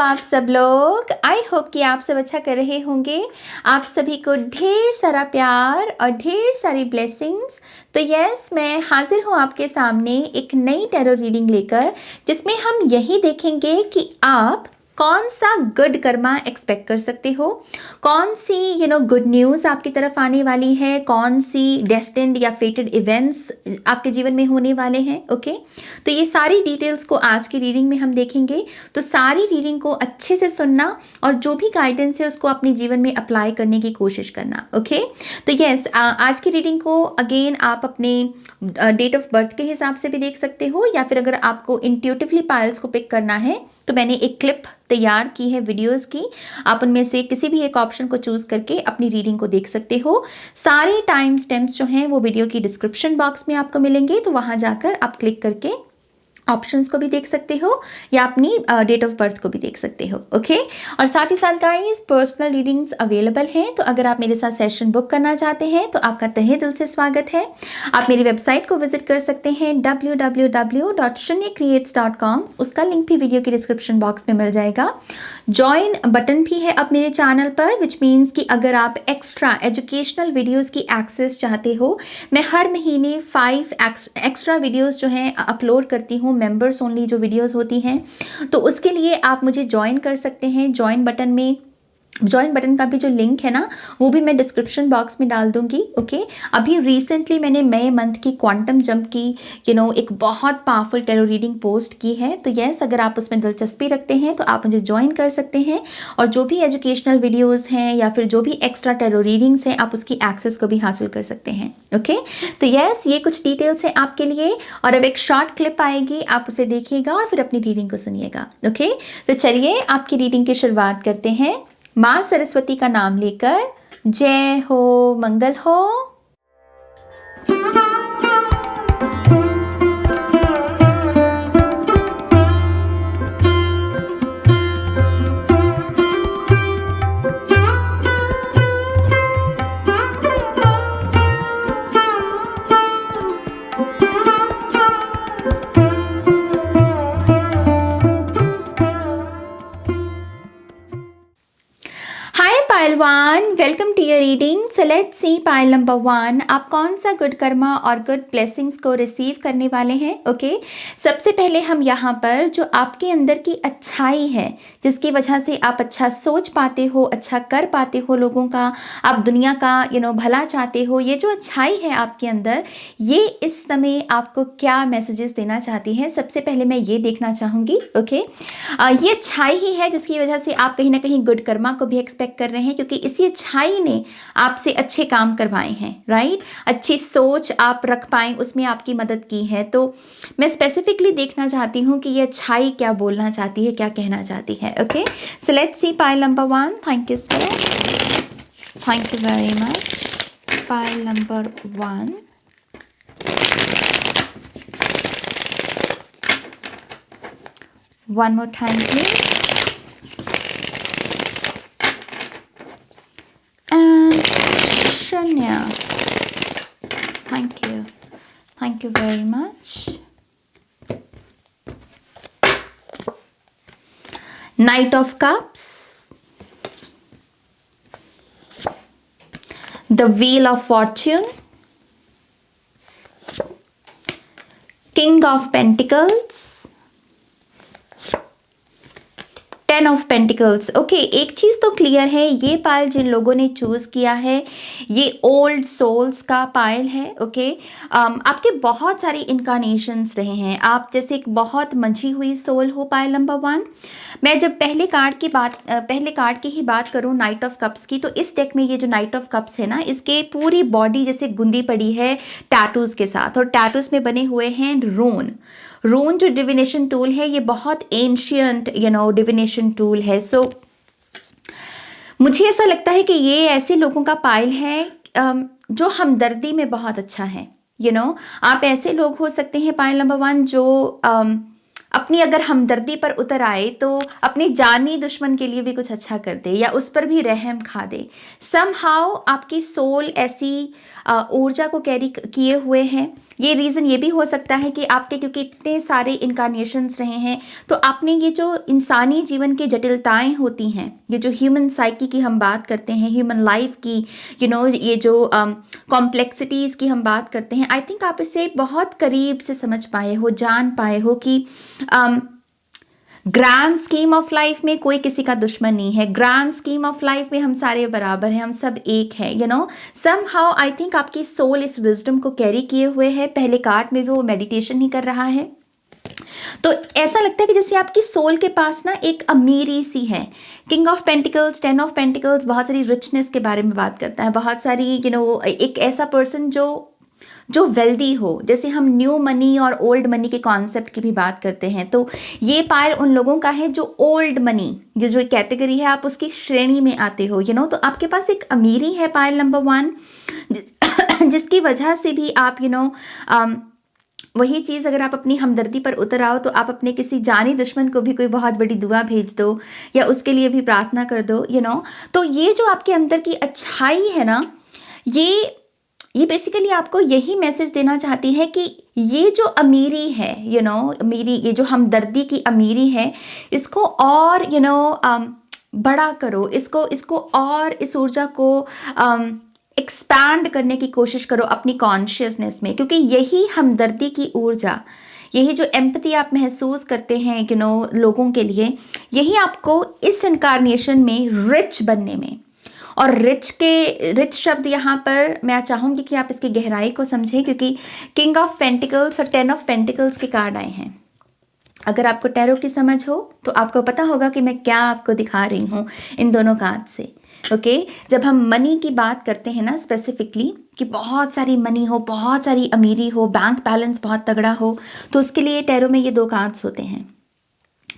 आप सब लोग। आई होप कि आप सब अच्छा कर रहे होंगे। आप सभी को ढेर सारा प्यार और ढेर सारी ब्लेसिंग्स। तो यस, मैं हाजिर हूँ आपके सामने एक नई टैरो रीडिंग लेकर, जिसमें हम यही देखेंगे कि आप कौन सा गुड कर्मा एक्सपेक्ट कर सकते हो, कौन सी गुड न्यूज़ आपकी तरफ आने वाली है, कौन सी डेस्टिन्ड या फेटेड इवेंट्स आपके जीवन में होने वाले हैं। ओके, तो ये सारी डिटेल्स को आज की रीडिंग में हम देखेंगे। तो सारी रीडिंग को अच्छे से सुनना और जो भी गाइडेंस है उसको अपने जीवन में अप्लाई करने की कोशिश करना। ओके, तो यस, आज की रीडिंग को अगेन आप अपने डेट ऑफ बर्थ के हिसाब से भी देख सकते हो, या फिर अगर आपको इंट्यूटिवली पाइल्स को पिक करना है तो मैंने एक क्लिप तैयार की है वीडियोस की। आप उनमें से किसी भी एक ऑप्शन को चूज करके अपनी रीडिंग को देख सकते हो। सारे टाइम स्टैम्प्स जो हैं वो वीडियो की डिस्क्रिप्शन बॉक्स में आपको मिलेंगे, तो वहां जाकर आप क्लिक करके ऑप्शंस को भी देख सकते हो या अपनी डेट ऑफ बर्थ को भी देख सकते हो। ओके, और साथ ही साथ गाइस पर्सनल रीडिंग्स अवेलेबल हैं, तो अगर आप मेरे साथ सेशन बुक करना चाहते हैं तो आपका तहे दिल से स्वागत है। आप मेरी वेबसाइट को विजिट कर सकते हैं www.shunyacreates.com। उसका लिंक भी वीडियो की डिस्क्रिप्शन बॉक्स में मिल जाएगा। ज्वाइन बटन भी है अब मेरे चैनल पर, विच मीन्स कि अगर आप एक्स्ट्रा एजुकेशनल वीडियोज़ की एक्सेस चाहते हो, मैं हर महीने 5 एक्स्ट्रा वीडियोज़ जो हैं अपलोड करती हूँ, मेंबर्स ओनली जो वीडियोस होती हैं। तो उसके लिए आप मुझे ज्वाइन कर सकते हैं। ज्वाइन बटन का भी जो लिंक है ना, वो भी मैं डिस्क्रिप्शन बॉक्स में डाल दूंगी। ओके, अभी रिसेंटली मैंने मई मंथ की क्वांटम जंप की एक बहुत पावरफुल टैरो रीडिंग पोस्ट की है। तो यस, अगर आप उसमें दिलचस्पी रखते हैं तो आप मुझे ज्वाइन कर सकते हैं, और जो भी एजुकेशनल वीडियोस हैं या फिर जो भी एक्स्ट्रा टैरो रीडिंग्स हैं, आप उसकी एक्सेस को भी हासिल कर सकते हैं। ओके, तो यस, ये कुछ डिटेल्स हैं आपके लिए, और अब एक शॉर्ट क्लिप आएगी, आप उसे देखिएगा और फिर अपनी रीडिंग को सुनिएगा। ओके, तो चलिए आपकी रीडिंग की शुरुआत करते हैं माँ सरस्वती का नाम लेकर। जय हो, मंगल हो। Pile 1, welcome to your reading. So let's see pile number 1, आप कौन सा गुड कर्मा और गुड ब्लेसिंग्स को रिसीव करने वाले हैं। ओके, सबसे पहले हम यहाँ पर जो आपके अंदर की अच्छाई है, जिसकी वजह से आप अच्छा सोच पाते हो, अच्छा कर पाते हो लोगों का, आप दुनिया का भला चाहते हो, ये जो अच्छाई है आपके अंदर, ये इस समय आपको क्या मैसेजेस देना चाहती है, सबसे पहले मैं ये देखना चाहूँगी। ओके, ये अच्छाई ही है जिसकी वजह से आप कहीं ना कहीं गुड कर्मा को भी एक्सपेक्ट कर रहे हैं, क्योंकि इसी अच्छाई ने आपसे अच्छे काम करवाए हैं। राइट, अच्छी सोच आप रख पाएं, उसमें आपकी मदद की है। तो मैं स्पेसिफिकली देखना चाहती हूं कि ये अच्छाई क्या बोलना चाहती है, क्या कहना चाहती है। Okay, so let's see pile number 1। Thank you sir, thank you very much. Pile number 1, one more time please, and Shanya, thank you very much। Knight of Cups, the Wheel of Fortune, King of Pentacles, ten of pentacles. Okay, एक चीज़ तो clear है, ये पायल जिन लोगों ने choose किया है, ये old souls का पायल है। ओके, आपके बहुत सारे इनकारनेशंस रहे हैं, आप जैसे एक बहुत मंझी हुई सोल हो पायल नंबर 1। मैं जब पहले कार्ड की ही बात करूँ नाइट ऑफ कप्स की, तो इस डेक में ये जो नाइट ऑफ कप्स है ना, इसके पूरी बॉडी जैसे गुंदी पड़ी है टैटूज़ के साथ, और टैटूज़ में बने हुए हैं रोन जो डिविनेशन टूल है, ये बहुत एंशियंट डिविनेशन टूल है। सो मुझे ऐसा लगता है कि ये ऐसे लोगों का पाइल है जो हमदर्दी में बहुत अच्छा है। आप ऐसे लोग हो सकते हैं पाइल नंबर 1 जो अपनी अगर हमदर्दी पर उतर आए तो अपने जानी दुश्मन के लिए भी कुछ अच्छा कर दे या उस पर भी रहम खा दे। समहाउ आपकी सोल ऐसी ऊर्जा को कैरी किए हुए हैं। ये रीज़न ये भी हो सकता है कि आपके क्योंकि इतने सारे इनकारनेशंस रहे हैं, तो आपने ये जो इंसानी जीवन की जटिलताएं होती हैं, ये जो ह्यूमन साइकी की हम बात करते हैं, ह्यूमन लाइफ की ये जो कॉम्प्लेक्सिटीज़ की हम बात करते हैं, आई थिंक आप इसे बहुत करीब से समझ पाए हो, जान पाए हो कि ग्रैंड स्कीम ऑफ लाइफ में कोई किसी का दुश्मन नहीं है। ग्रैंड स्कीम ऑफ लाइफ में हम सारे बराबर हैं, हम सब एक हैं। सम हाउ आई थिंक आपकी सोल इस विजडम को कैरी किए हुए है। पहले कार्ड में भी वो मेडिटेशन ही कर रहा है, तो ऐसा लगता है कि जैसे आपकी सोल के पास ना एक अमीरी सी है। King of pentacles, 10 of pentacles बहुत सारी रिचनेस के बारे में बात करता है, बहुत सारी एक ऐसा पर्सन जो वेल्दी हो। जैसे हम न्यू मनी और ओल्ड मनी के कॉन्सेप्ट की भी बात करते हैं, तो ये पायल उन लोगों का है जो ओल्ड मनी, जो कैटेगरी है, आप उसकी श्रेणी में आते हो। तो आपके पास एक अमीरी है पायल नंबर 1, जिसकी वजह से भी आप वही चीज़ अगर आप अपनी हमदर्दी पर उतर आओ तो आप अपने किसी जानी दुश्मन को भी कोई बहुत बड़ी दुआ भेज दो या उसके लिए भी प्रार्थना कर दो। तो ये जो आपके अंदर की अच्छाई है ना, ये बेसिकली आपको यही मैसेज देना चाहती है कि ये जो अमीरी है, अमीरी, ये जो हमदर्दी की अमीरी है, इसको और बड़ा करो, इसको और इस ऊर्जा को एक्सपैंड करने की कोशिश करो अपनी कॉन्शियसनेस में, क्योंकि यही हमदर्दी की ऊर्जा, यही जो एम्पैथी आप महसूस करते हैं लोगों के लिए, यही आपको इस इनकारनेशन में रिच बनने में, और रिच शब्द यहाँ पर मैं चाहूँगी कि आप इसकी गहराई को समझें, क्योंकि किंग ऑफ पेंटिकल्स और 10 ऑफ पेंटिकल्स के कार्ड आए हैं। अगर आपको टैरो की समझ हो तो आपको पता होगा कि मैं क्या आपको दिखा रही हूँ इन दोनों कार्ड से। ओके, जब हम मनी की बात करते हैं ना स्पेसिफिकली, कि बहुत सारी मनी हो, बहुत सारी अमीरी हो, बैंक बैलेंस बहुत तगड़ा हो, तो उसके लिए टैरो में ये 2 कार्ड्स होते हैं।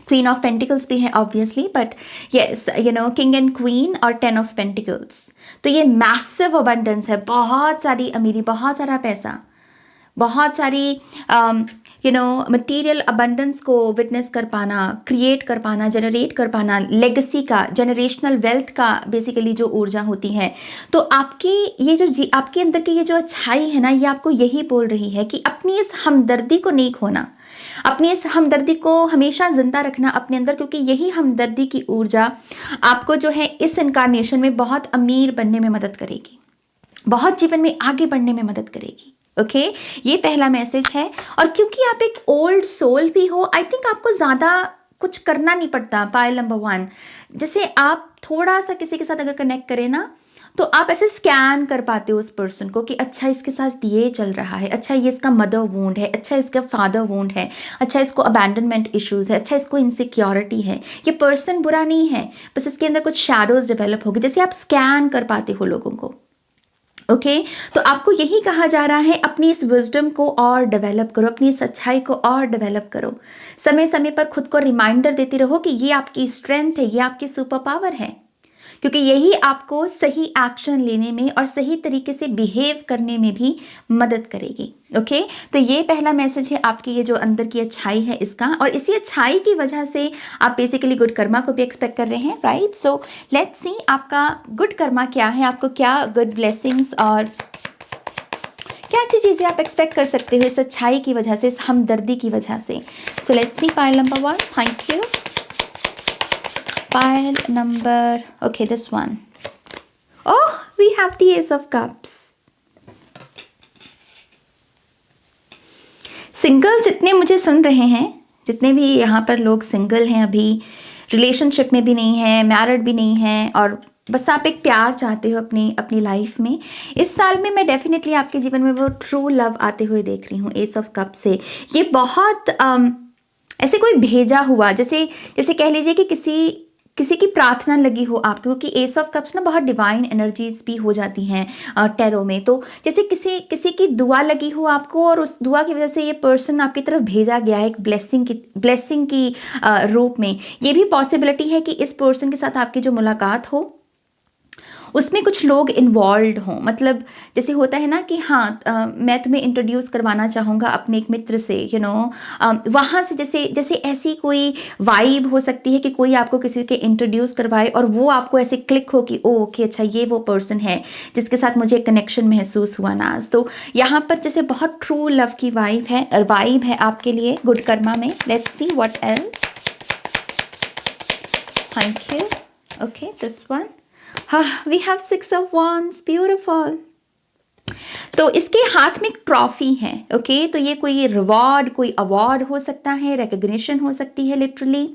क्वीन ऑफ पेंटिकल्स भी है obviously, but yes king and queen और 10 ऑफ पेंटिकल्स, तो ये मैसिव अबंडेंस है, बहुत सारी अमीरी, बहुत सारा पैसा, बहुत सारी मटीरियल अबंडेंस को विटनेस कर पाना, क्रिएट कर पाना, जनरेट कर पाना, लेगेसी का, जनरेशनल वेल्थ का बेसिकली जो ऊर्जा होती है। तो आपकी ये जो आपके अंदर की ये जो अच्छाई है ना, ये आपको यही बोल रही है कि अपनी इस हमदर्दी को नहीं खोना, अपनी इस हमदर्दी को हमेशा जिंदा रखना अपने अंदर, क्योंकि यही हमदर्दी की ऊर्जा आपको जो है इस इनकारनेशन में बहुत अमीर बनने में मदद करेगी, बहुत जीवन में आगे बढ़ने में मदद करेगी। ओके, ये पहला मैसेज है। और क्योंकि आप एक ओल्ड सोल भी हो, आई थिंक आपको ज़्यादा कुछ करना नहीं पड़ता। पायल नंबर 1, जैसे आप थोड़ा सा किसी के साथ अगर कनेक्ट करें ना, तो आप ऐसे स्कैन कर पाते हो उस पर्सन को कि अच्छा इसके साथ ये चल रहा है, अच्छा ये इसका मदर वूंड है, अच्छा इसका फादर वूंड है, अच्छा इसको अबैंडनमेंट इश्यूज है, अच्छा इसको इनसिक्योरिटी है। ये पर्सन बुरा नहीं है, बस इसके अंदर कुछ शैडोज डेवलप होगी, जैसे आप स्कैन कर पाते हो लोगों को। ओके, तो आपको यही कहा जा रहा है, अपनी इस विजडम को और डेवलप करो, अपनी इस अच्छाई को और डेवलप करो। समय समय पर खुद को रिमाइंडर देते रहो कि ये आपकी स्ट्रेंथ है, ये आपकी सुपर पावर है, क्योंकि यही आपको सही एक्शन लेने में और सही तरीके से बिहेव करने में भी मदद करेगी। ओके, तो ये पहला मैसेज है आपकी ये जो अंदर की अच्छाई है इसका, और इसी अच्छाई की वजह से आप बेसिकली गुड कर्मा को भी एक्सपेक्ट कर रहे हैं, राइट। सो लेट्स सी आपका गुड कर्मा क्या है, आपको क्या गुड ब्लेसिंग्स और क्या अच्छी चीज़ें आप एक्सपेक्ट कर सकते हो इस अच्छाई की वजह से, इस हमदर्दी की वजह से। सो let's C pile number 1, thank you. Pile number, okay, this one. Oh, we have the Ace of Cups. Single जितने मुझे सुन रहे हैं, जितने भी यहाँ पर लोग सिंगल हैं, अभी रिलेशनशिप में भी नहीं है, मैरिड भी नहीं है, और बस आप एक प्यार चाहते हो अपनी लाइफ में, इस साल में मैं डेफिनेटली आपके जीवन में वो ट्रू लव आते हुए देख रही हूँ एस ऑफ कप से। ये बहुत ऐसे कोई भेजा हुआ, जैसे कह लीजिए कि किसी की प्रार्थना लगी हो आपको, क्योंकि एस ऑफ कप्स ना बहुत डिवाइन एनर्जीज भी हो जाती हैं टैरो में। तो जैसे किसी की दुआ लगी हो आपको, और उस दुआ की वजह से ये पर्सन आपकी तरफ भेजा गया है एक ब्लेसिंग की रूप में। ये भी पॉसिबिलिटी है कि इस पर्सन के साथ आपकी जो मुलाकात हो उसमें कुछ लोग इन्वॉल्व हों, मतलब जैसे होता है ना कि हाँ मैं तुम्हें इंट्रोड्यूस करवाना चाहूँगा अपने एक मित्र से, वहाँ से जैसे जैसे ऐसी कोई वाइब हो सकती है कि कोई आपको किसी के इंट्रोड्यूस करवाए और वो आपको ऐसे क्लिक हो कि ओ ओके अच्छा ये वो पर्सन है जिसके साथ मुझे कनेक्शन महसूस हुआ नाज। तो यहाँ पर जैसे बहुत ट्रू लव की वाइब है आपके लिए गुड कर्मा में। Let's see what else. Thank you. Okay this one, we have 6 of wands, beautiful. तो इसके हाथ में एक ट्रॉफी है, ओके तो ये कोई रिवॉर्ड, कोई अवार्ड हो सकता है, रिकग्निशन हो सकती है लिटरली।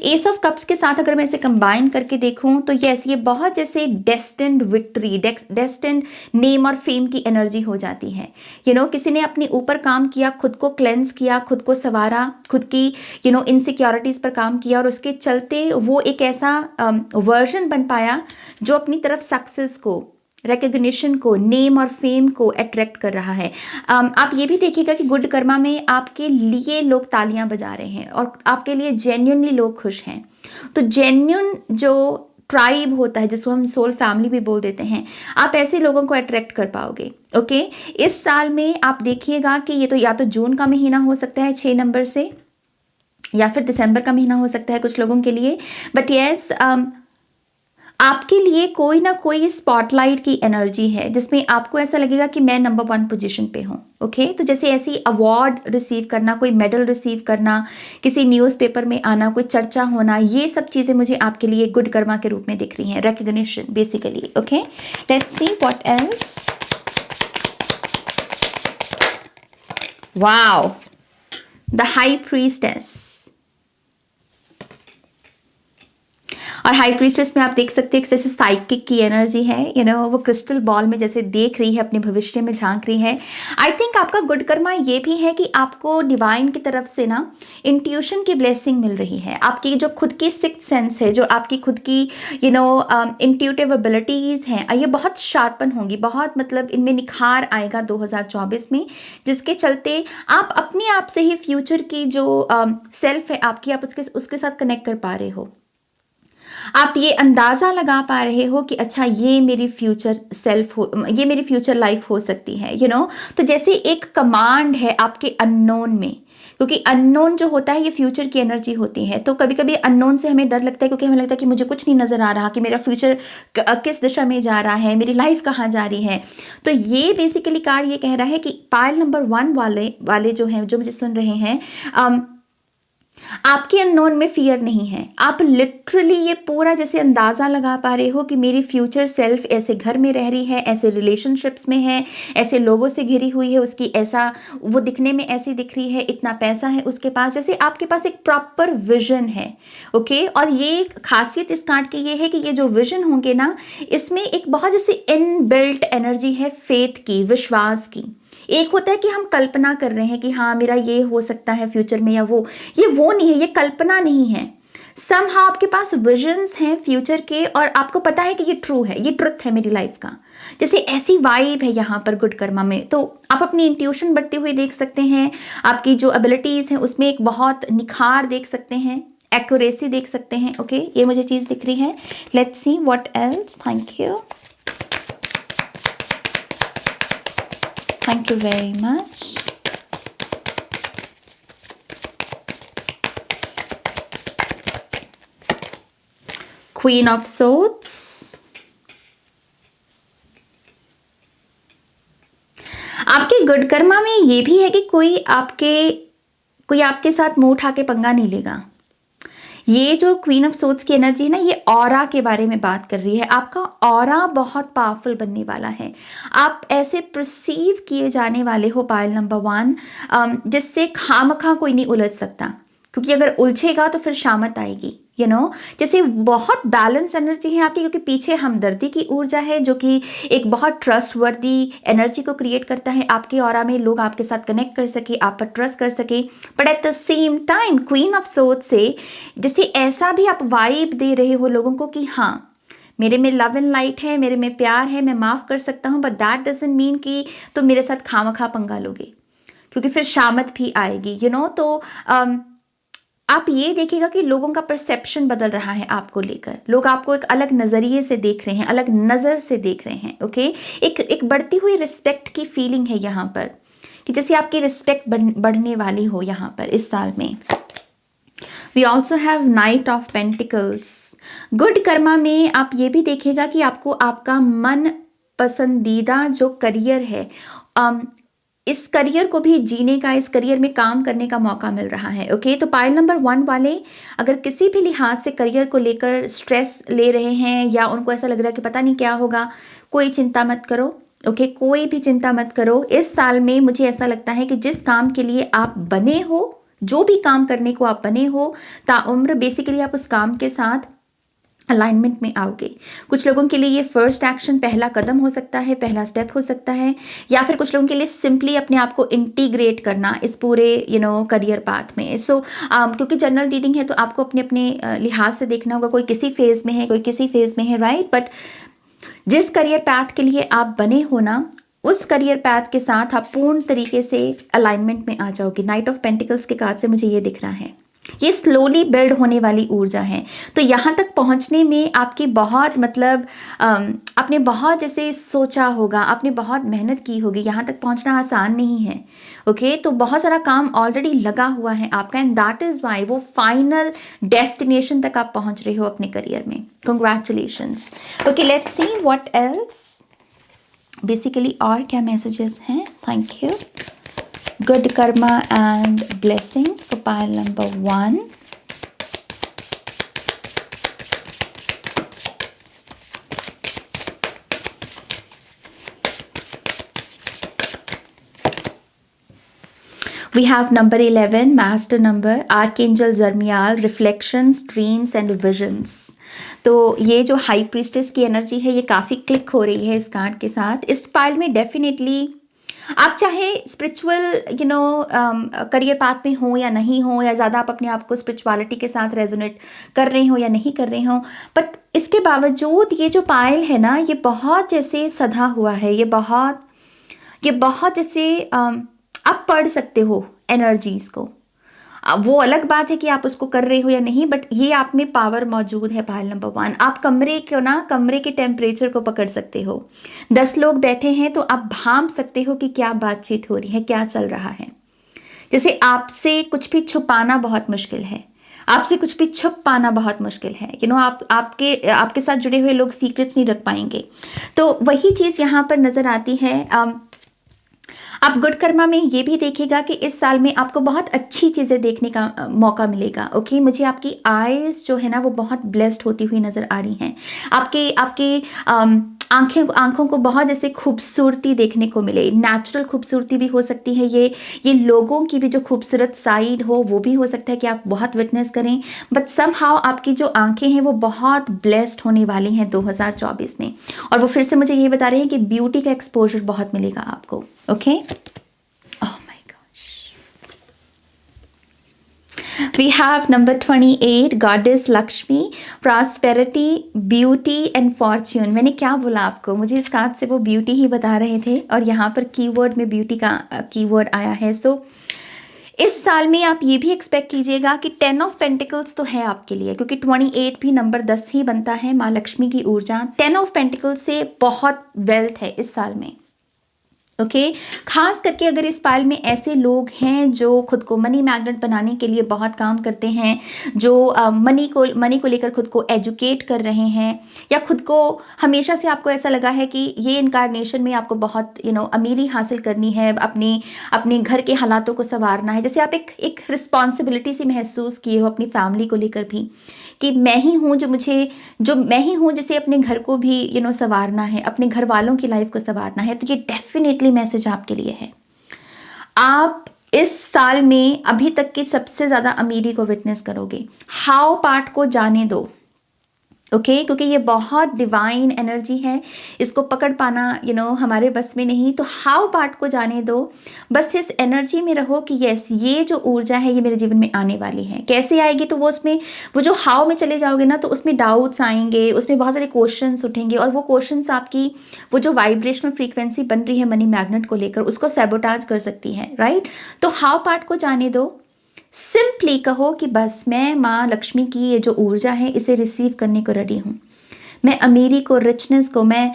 एस ऑफ कप्स के साथ अगर मैं इसे कंबाइन करके देखूं तो यस ये बहुत जैसे डेस्टिन्ड विक्ट्री, डेस्टिन्ड नेम और फेम की एनर्जी हो जाती है। किसी ने अपने ऊपर काम किया, खुद को क्लेंस किया, खुद को संवारा, खुद की इनसिक्योरिटीज़ पर काम किया और उसके चलते वो एक ऐसा वर्जन बन पाया जो अपनी तरफ सक्सेस को, रिकग्निशन को, नेम और फेम को अट्रैक्ट कर रहा है। आप ये भी देखिएगा कि गुड कर्मा में आपके लिए लोग तालियां बजा रहे हैं और आपके लिए जेन्युइनली लोग खुश हैं। तो जेन्युइन जो ट्राइब होता है जिसको हम सोल फैमिली भी बोल देते हैं, आप ऐसे लोगों को अट्रैक्ट कर पाओगे। ओके इस साल में आप देखिएगा कि ये तो या तो जून का महीना हो सकता है 6 नंबर से, या फिर दिसंबर का महीना हो सकता है कुछ लोगों के लिए, बट यस आपके लिए कोई ना कोई स्पॉटलाइट की एनर्जी है जिसमें आपको ऐसा लगेगा कि मैं नंबर 1 पोजीशन पे हूँ। ओके तो जैसे ऐसी अवार्ड रिसीव करना, कोई मेडल रिसीव करना, किसी न्यूज़पेपर में आना, कोई चर्चा होना, ये सब चीज़ें मुझे आपके लिए गुड कर्मा के रूप में दिख रही हैं, recognition basically. Okay let's see what else. Wow, the high priestess. और हाई प्रीस्टेस में आप देख सकते हैं जैसे साइकिक की एनर्जी है, वो क्रिस्टल बॉल में जैसे देख रही है, अपने भविष्य में झांक रही है। आई थिंक आपका गुड कर्मा ये भी है कि आपको डिवाइन की तरफ से ना इंट्यूशन की ब्लेसिंग मिल रही है। आपकी जो खुद की सिक्स्थ सेंस है, जो आपकी खुद की इंट्यूटिव एबिलिटीज़ हैं, ये बहुत शार्पन होंगी, बहुत मतलब इनमें निखार आएगा 2024 में, जिसके चलते आप अपने आप से ही फ्यूचर की जो सेल्फ है आपकी, आप उसके साथ कनेक्ट कर पा रहे हो। आप ये अंदाज़ा लगा पा रहे हो कि अच्छा ये मेरी फ्यूचर सेल्फ हो, ये मेरी फ्यूचर लाइफ हो सकती है। तो जैसे एक कमांड है आपके अननोन में, क्योंकि अननोन जो होता है ये फ्यूचर की एनर्जी होती है। तो कभी कभी अननोन से हमें डर लगता है, क्योंकि हमें लगता है कि मुझे कुछ नहीं नज़र आ रहा कि मेरा फ्यूचर किस दिशा में जा रहा है, मेरी लाइफ कहाँ जा रही है। तो ये बेसिकली कार्ड ये कह रहा है कि पायल नंबर 1 वाले जो हैं, जो मुझे सुन रहे हैं, आपके अननोन में फियर नहीं है। आप लिटरली ये पूरा जैसे अंदाज़ा लगा पा रहे हो कि मेरी फ्यूचर सेल्फ ऐसे घर में रह रही है, ऐसे रिलेशनशिप्स में है, ऐसे लोगों से घिरी हुई है, उसकी ऐसा वो दिखने में ऐसी दिख रही है, इतना पैसा है उसके पास, जैसे आपके पास एक प्रॉपर विजन है। ओके और ये खासियत इस कार्ड की ये है कि ये जो विजन होंगे ना, इसमें एक बहुत जैसे इनबिल्ट एनर्जी है फेथ की, विश्वास की। एक होता है कि हम कल्पना कर रहे हैं कि हाँ मेरा ये हो सकता है फ्यूचर में, या ये वो नहीं है, ये कल्पना नहीं है। समहाउ आपके पास विजन्स हैं फ्यूचर के और आपको पता है कि ये ट्रू है, ये ट्रुथ है मेरी लाइफ का। जैसे ऐसी वाइब है यहाँ पर गुड कर्मा में। तो आप अपनी इंट्यूशन बढ़ते हुए देख सकते हैं, आपकी जो एबिलिटीज़ हैं उसमें एक बहुत निखार देख सकते हैं, एक्यूरेसी देख सकते हैं। ओके ये मुझे चीज़ दिख रही है। Let's see what else. Thank you, thank you very much. Queen of Swords. आपके गुड कर्मा में ये भी है कि कोई आपके साथ मुंह उठा के पंगा नहीं लेगा। ये जो क्वीन ऑफ सोर्ड्स की एनर्जी है ना, ये ऑरा के बारे में बात कर रही है। आपका ऑरा बहुत पावरफुल बनने वाला है। आप ऐसे परसीव किए जाने वाले हो पायल नंबर 1, जिससे खामखा कोई नहीं उलझ सकता, क्योंकि अगर उलझेगा तो फिर शामत आएगी। जैसे बहुत बैलेंस एनर्जी है आपकी, क्योंकि पीछे हमदर्दी की ऊर्जा है जो कि एक बहुत ट्रस्टवर्दी एनर्जी को क्रिएट करता है। आपके ऑरा में लोग आपके साथ कनेक्ट कर सके, आप पर ट्रस्ट कर सके, but at the same time queen of swords से जैसे ऐसा भी आप वाइब दे रहे हो लोगों को कि हाँ मेरे में लव एंड लाइट है, मेरे में प्यार है, मैं माफ़ कर सकता हूँ, बट दैट डजंट मीन कि तुम मेरे साथ खामखा पंगा लोगे, क्योंकि फिर शामत भी आएगी। तो आप ये देखिएगा कि लोगों का परसेप्शन बदल रहा है आपको लेकर, लोग आपको एक अलग नज़रिए से देख रहे हैं, अलग नज़र से देख रहे हैं। ओके, एक बढ़ती हुई रिस्पेक्ट की फीलिंग है यहाँ पर, कि जैसे आपकी रिस्पेक्ट बढ़ने वाली हो यहाँ पर इस साल में। We also have knight of pentacles. Good karma में आप ये भी देखिएगा कि आपको आपका मन पसंदीदा जो करियर है, इस करियर को भी जीने का, इस करियर में काम करने का मौका मिल रहा है। ओके, तो पाइल नंबर 1 वाले अगर किसी भी लिहाज से करियर को लेकर स्ट्रेस ले रहे हैं या उनको ऐसा लग रहा है कि पता नहीं क्या होगा, कोई चिंता मत करो। ओके, कोई भी चिंता मत करो। इस साल में मुझे ऐसा लगता है कि जिस काम के लिए आप बने हो, जो भी काम करने को आप बने हो, ताउम्र बेसिकली आप उस काम के साथ अलाइनमेंट में आओगे। कुछ लोगों के लिए ये फर्स्ट एक्शन, पहला कदम हो सकता है, पहला स्टेप हो सकता है, या फिर कुछ लोगों के लिए सिंपली अपने आप को इंटीग्रेट करना इस पूरे करियर पाथ में। सो क्योंकि जनरल रीडिंग है तो आपको अपने अपने लिहाज से देखना होगा, कोई किसी फेज़ में है, कोई किसी फेज़ में है, राइट। बट जिस करियर पाथ के लिए आप बने हो ना, उस करियर पाथ के साथ आप पूर्ण तरीके से अलाइनमेंट में आ जाओगे। नाइट ऑफ पेंटिकल्स के कार्ड से मुझे ये दिख रहा है, ये स्लोली बिल्ड होने वाली ऊर्जा है। तो यहाँ तक पहुँचने में आपकी बहुत आपने बहुत जैसे सोचा होगा, आपने बहुत मेहनत की होगी, यहाँ तक पहुँचना आसान नहीं है। ओके, तो बहुत सारा काम ऑलरेडी लगा हुआ है आपका, एंड दैट इज़ वाई वो फाइनल डेस्टिनेशन तक आप पहुँच रहे हो अपने करियर में। Congratulations. Okay, let's see what else basically और क्या मैसेजेस हैं। Thank you. Good karma and blessings for pile number 1. We have number 11, master number, Archangel Zarmial, reflections, dreams and visions. तो ये जो हाई प्रीस्टेस की energy है ये काफ़ी क्लिक हो रही है इस कार्ड के साथ। इस पाइल में डेफिनेटली आप चाहे स्पिरिचुअल करियर पाथ में हो या नहीं हो, या ज़्यादा आप अपने आप को स्पिरिचुअलिटी के साथ रेजोनेट कर रहे हो या नहीं कर रहे हो, बट इसके बावजूद ये जो पायल है ना, ये बहुत जैसे सधा हुआ है, ये बहुत जैसे आप पढ़ सकते हो एनर्जीज़ को। वो अलग बात है कि आप उसको कर रहे हो या नहीं, बट ये आप में पावर मौजूद है। पायल नंबर 1, आप कमरे के टेम्परेचर को पकड़ सकते हो। 10 लोग बैठे हैं तो आप भांप सकते हो कि क्या बातचीत हो रही है, क्या चल रहा है। जैसे आपसे कुछ भी छुपाना बहुत मुश्किल है, आपसे कुछ भी छुप पाना बहुत मुश्किल है। आपके साथ जुड़े हुए लोग सीक्रेट्स नहीं रख पाएंगे। तो वही चीज़ यहाँ पर नज़र आती है। आप गुड कर्मा में ये भी देखिएगा कि इस साल में आपको बहुत अच्छी चीज़ें देखने का मौका मिलेगा। ओके, मुझे आपकी आईज जो है ना वो बहुत ब्लेस्ड होती हुई नज़र आ रही हैं। आपके आंखों को बहुत जैसे खूबसूरती देखने को मिले। नेचुरल खूबसूरती भी हो सकती है, ये लोगों की भी जो खूबसूरत साइड हो वो भी हो सकता है कि आप बहुत विटनेस करें। बट समहाउ आपकी जो आंखें हैं वो बहुत ब्लेस्ड होने वाली हैं 2024 में, और वो फिर से मुझे ये बता रहे हैं कि ब्यूटी का एक्सपोजर बहुत मिलेगा आपको। Okay, oh my gosh. We have number 28, Goddess Lakshmi, Prosperity, Beauty and Fortune. मैंने क्या बोला आपको, मुझे इस कार्ड से वो ब्यूटी ही बता रहे थे, और यहाँ पर कीवर्ड में ब्यूटी का कीवर्ड आया है। सो इस साल में आप ये भी एक्सपेक्ट कीजिएगा कि 10 ऑफ पेंटिकल्स तो है आपके लिए, क्योंकि 28 भी नंबर 10 ही बनता है, माँ लक्ष्मी की ऊर्जा। 10 ऑफ पेंटिकल्स से बहुत वेल्थ है इस साल में। ओके, खास करके अगर इस पाइल में ऐसे लोग हैं जो खुद को मनी मैग्नेट बनाने के लिए बहुत काम करते हैं, जो मनी को लेकर खुद को एजुकेट कर रहे हैं, या खुद को हमेशा से आपको ऐसा लगा है कि ये इनकारनेशन में आपको बहुत अमीरी हासिल करनी है, अपने घर के हालातों को संवारना है। जैसे आप एक रिस्पॉन्सिबिलिटी से महसूस किए हो अपनी फैमिली को लेकर भी, कि मैं ही हूँ जिसे अपने घर को भी संवारना है, अपने घर वालों की लाइफ को संवारना है। तो ये डेफिनेटली मैसेज आपके लिए है। आप इस साल में अभी तक की सबसे ज़्यादा अमीरी को विटनेस करोगे। हाउ पार्ट को जाने दो, ओके, क्योंकि ये बहुत डिवाइन एनर्जी है, इसको पकड़ पाना हमारे बस में नहीं। तो हाउ पार्ट को जाने दो, बस इस एनर्जी में रहो कि यस, ये जो ऊर्जा है ये मेरे जीवन में आने वाली है। कैसे आएगी, तो वो जो हाउ में चले जाओगे ना, तो उसमें डाउट्स आएंगे, उसमें बहुत सारे क्वेश्चंस उठेंगे, और वो क्वेश्चंस आपकी वो जो वाइब्रेशनल फ्रीक्वेंसी बन रही है मनी मैग्नेट को लेकर, उसको सैबोटाज कर सकती है, राइट। तो हाउ पार्ट को जाने दो, सिंपली कहो कि बस मैं माँ लक्ष्मी की ये जो ऊर्जा है इसे रिसीव करने को रेडी हूँ। मैं अमीरी को, रिचनेस को, मैं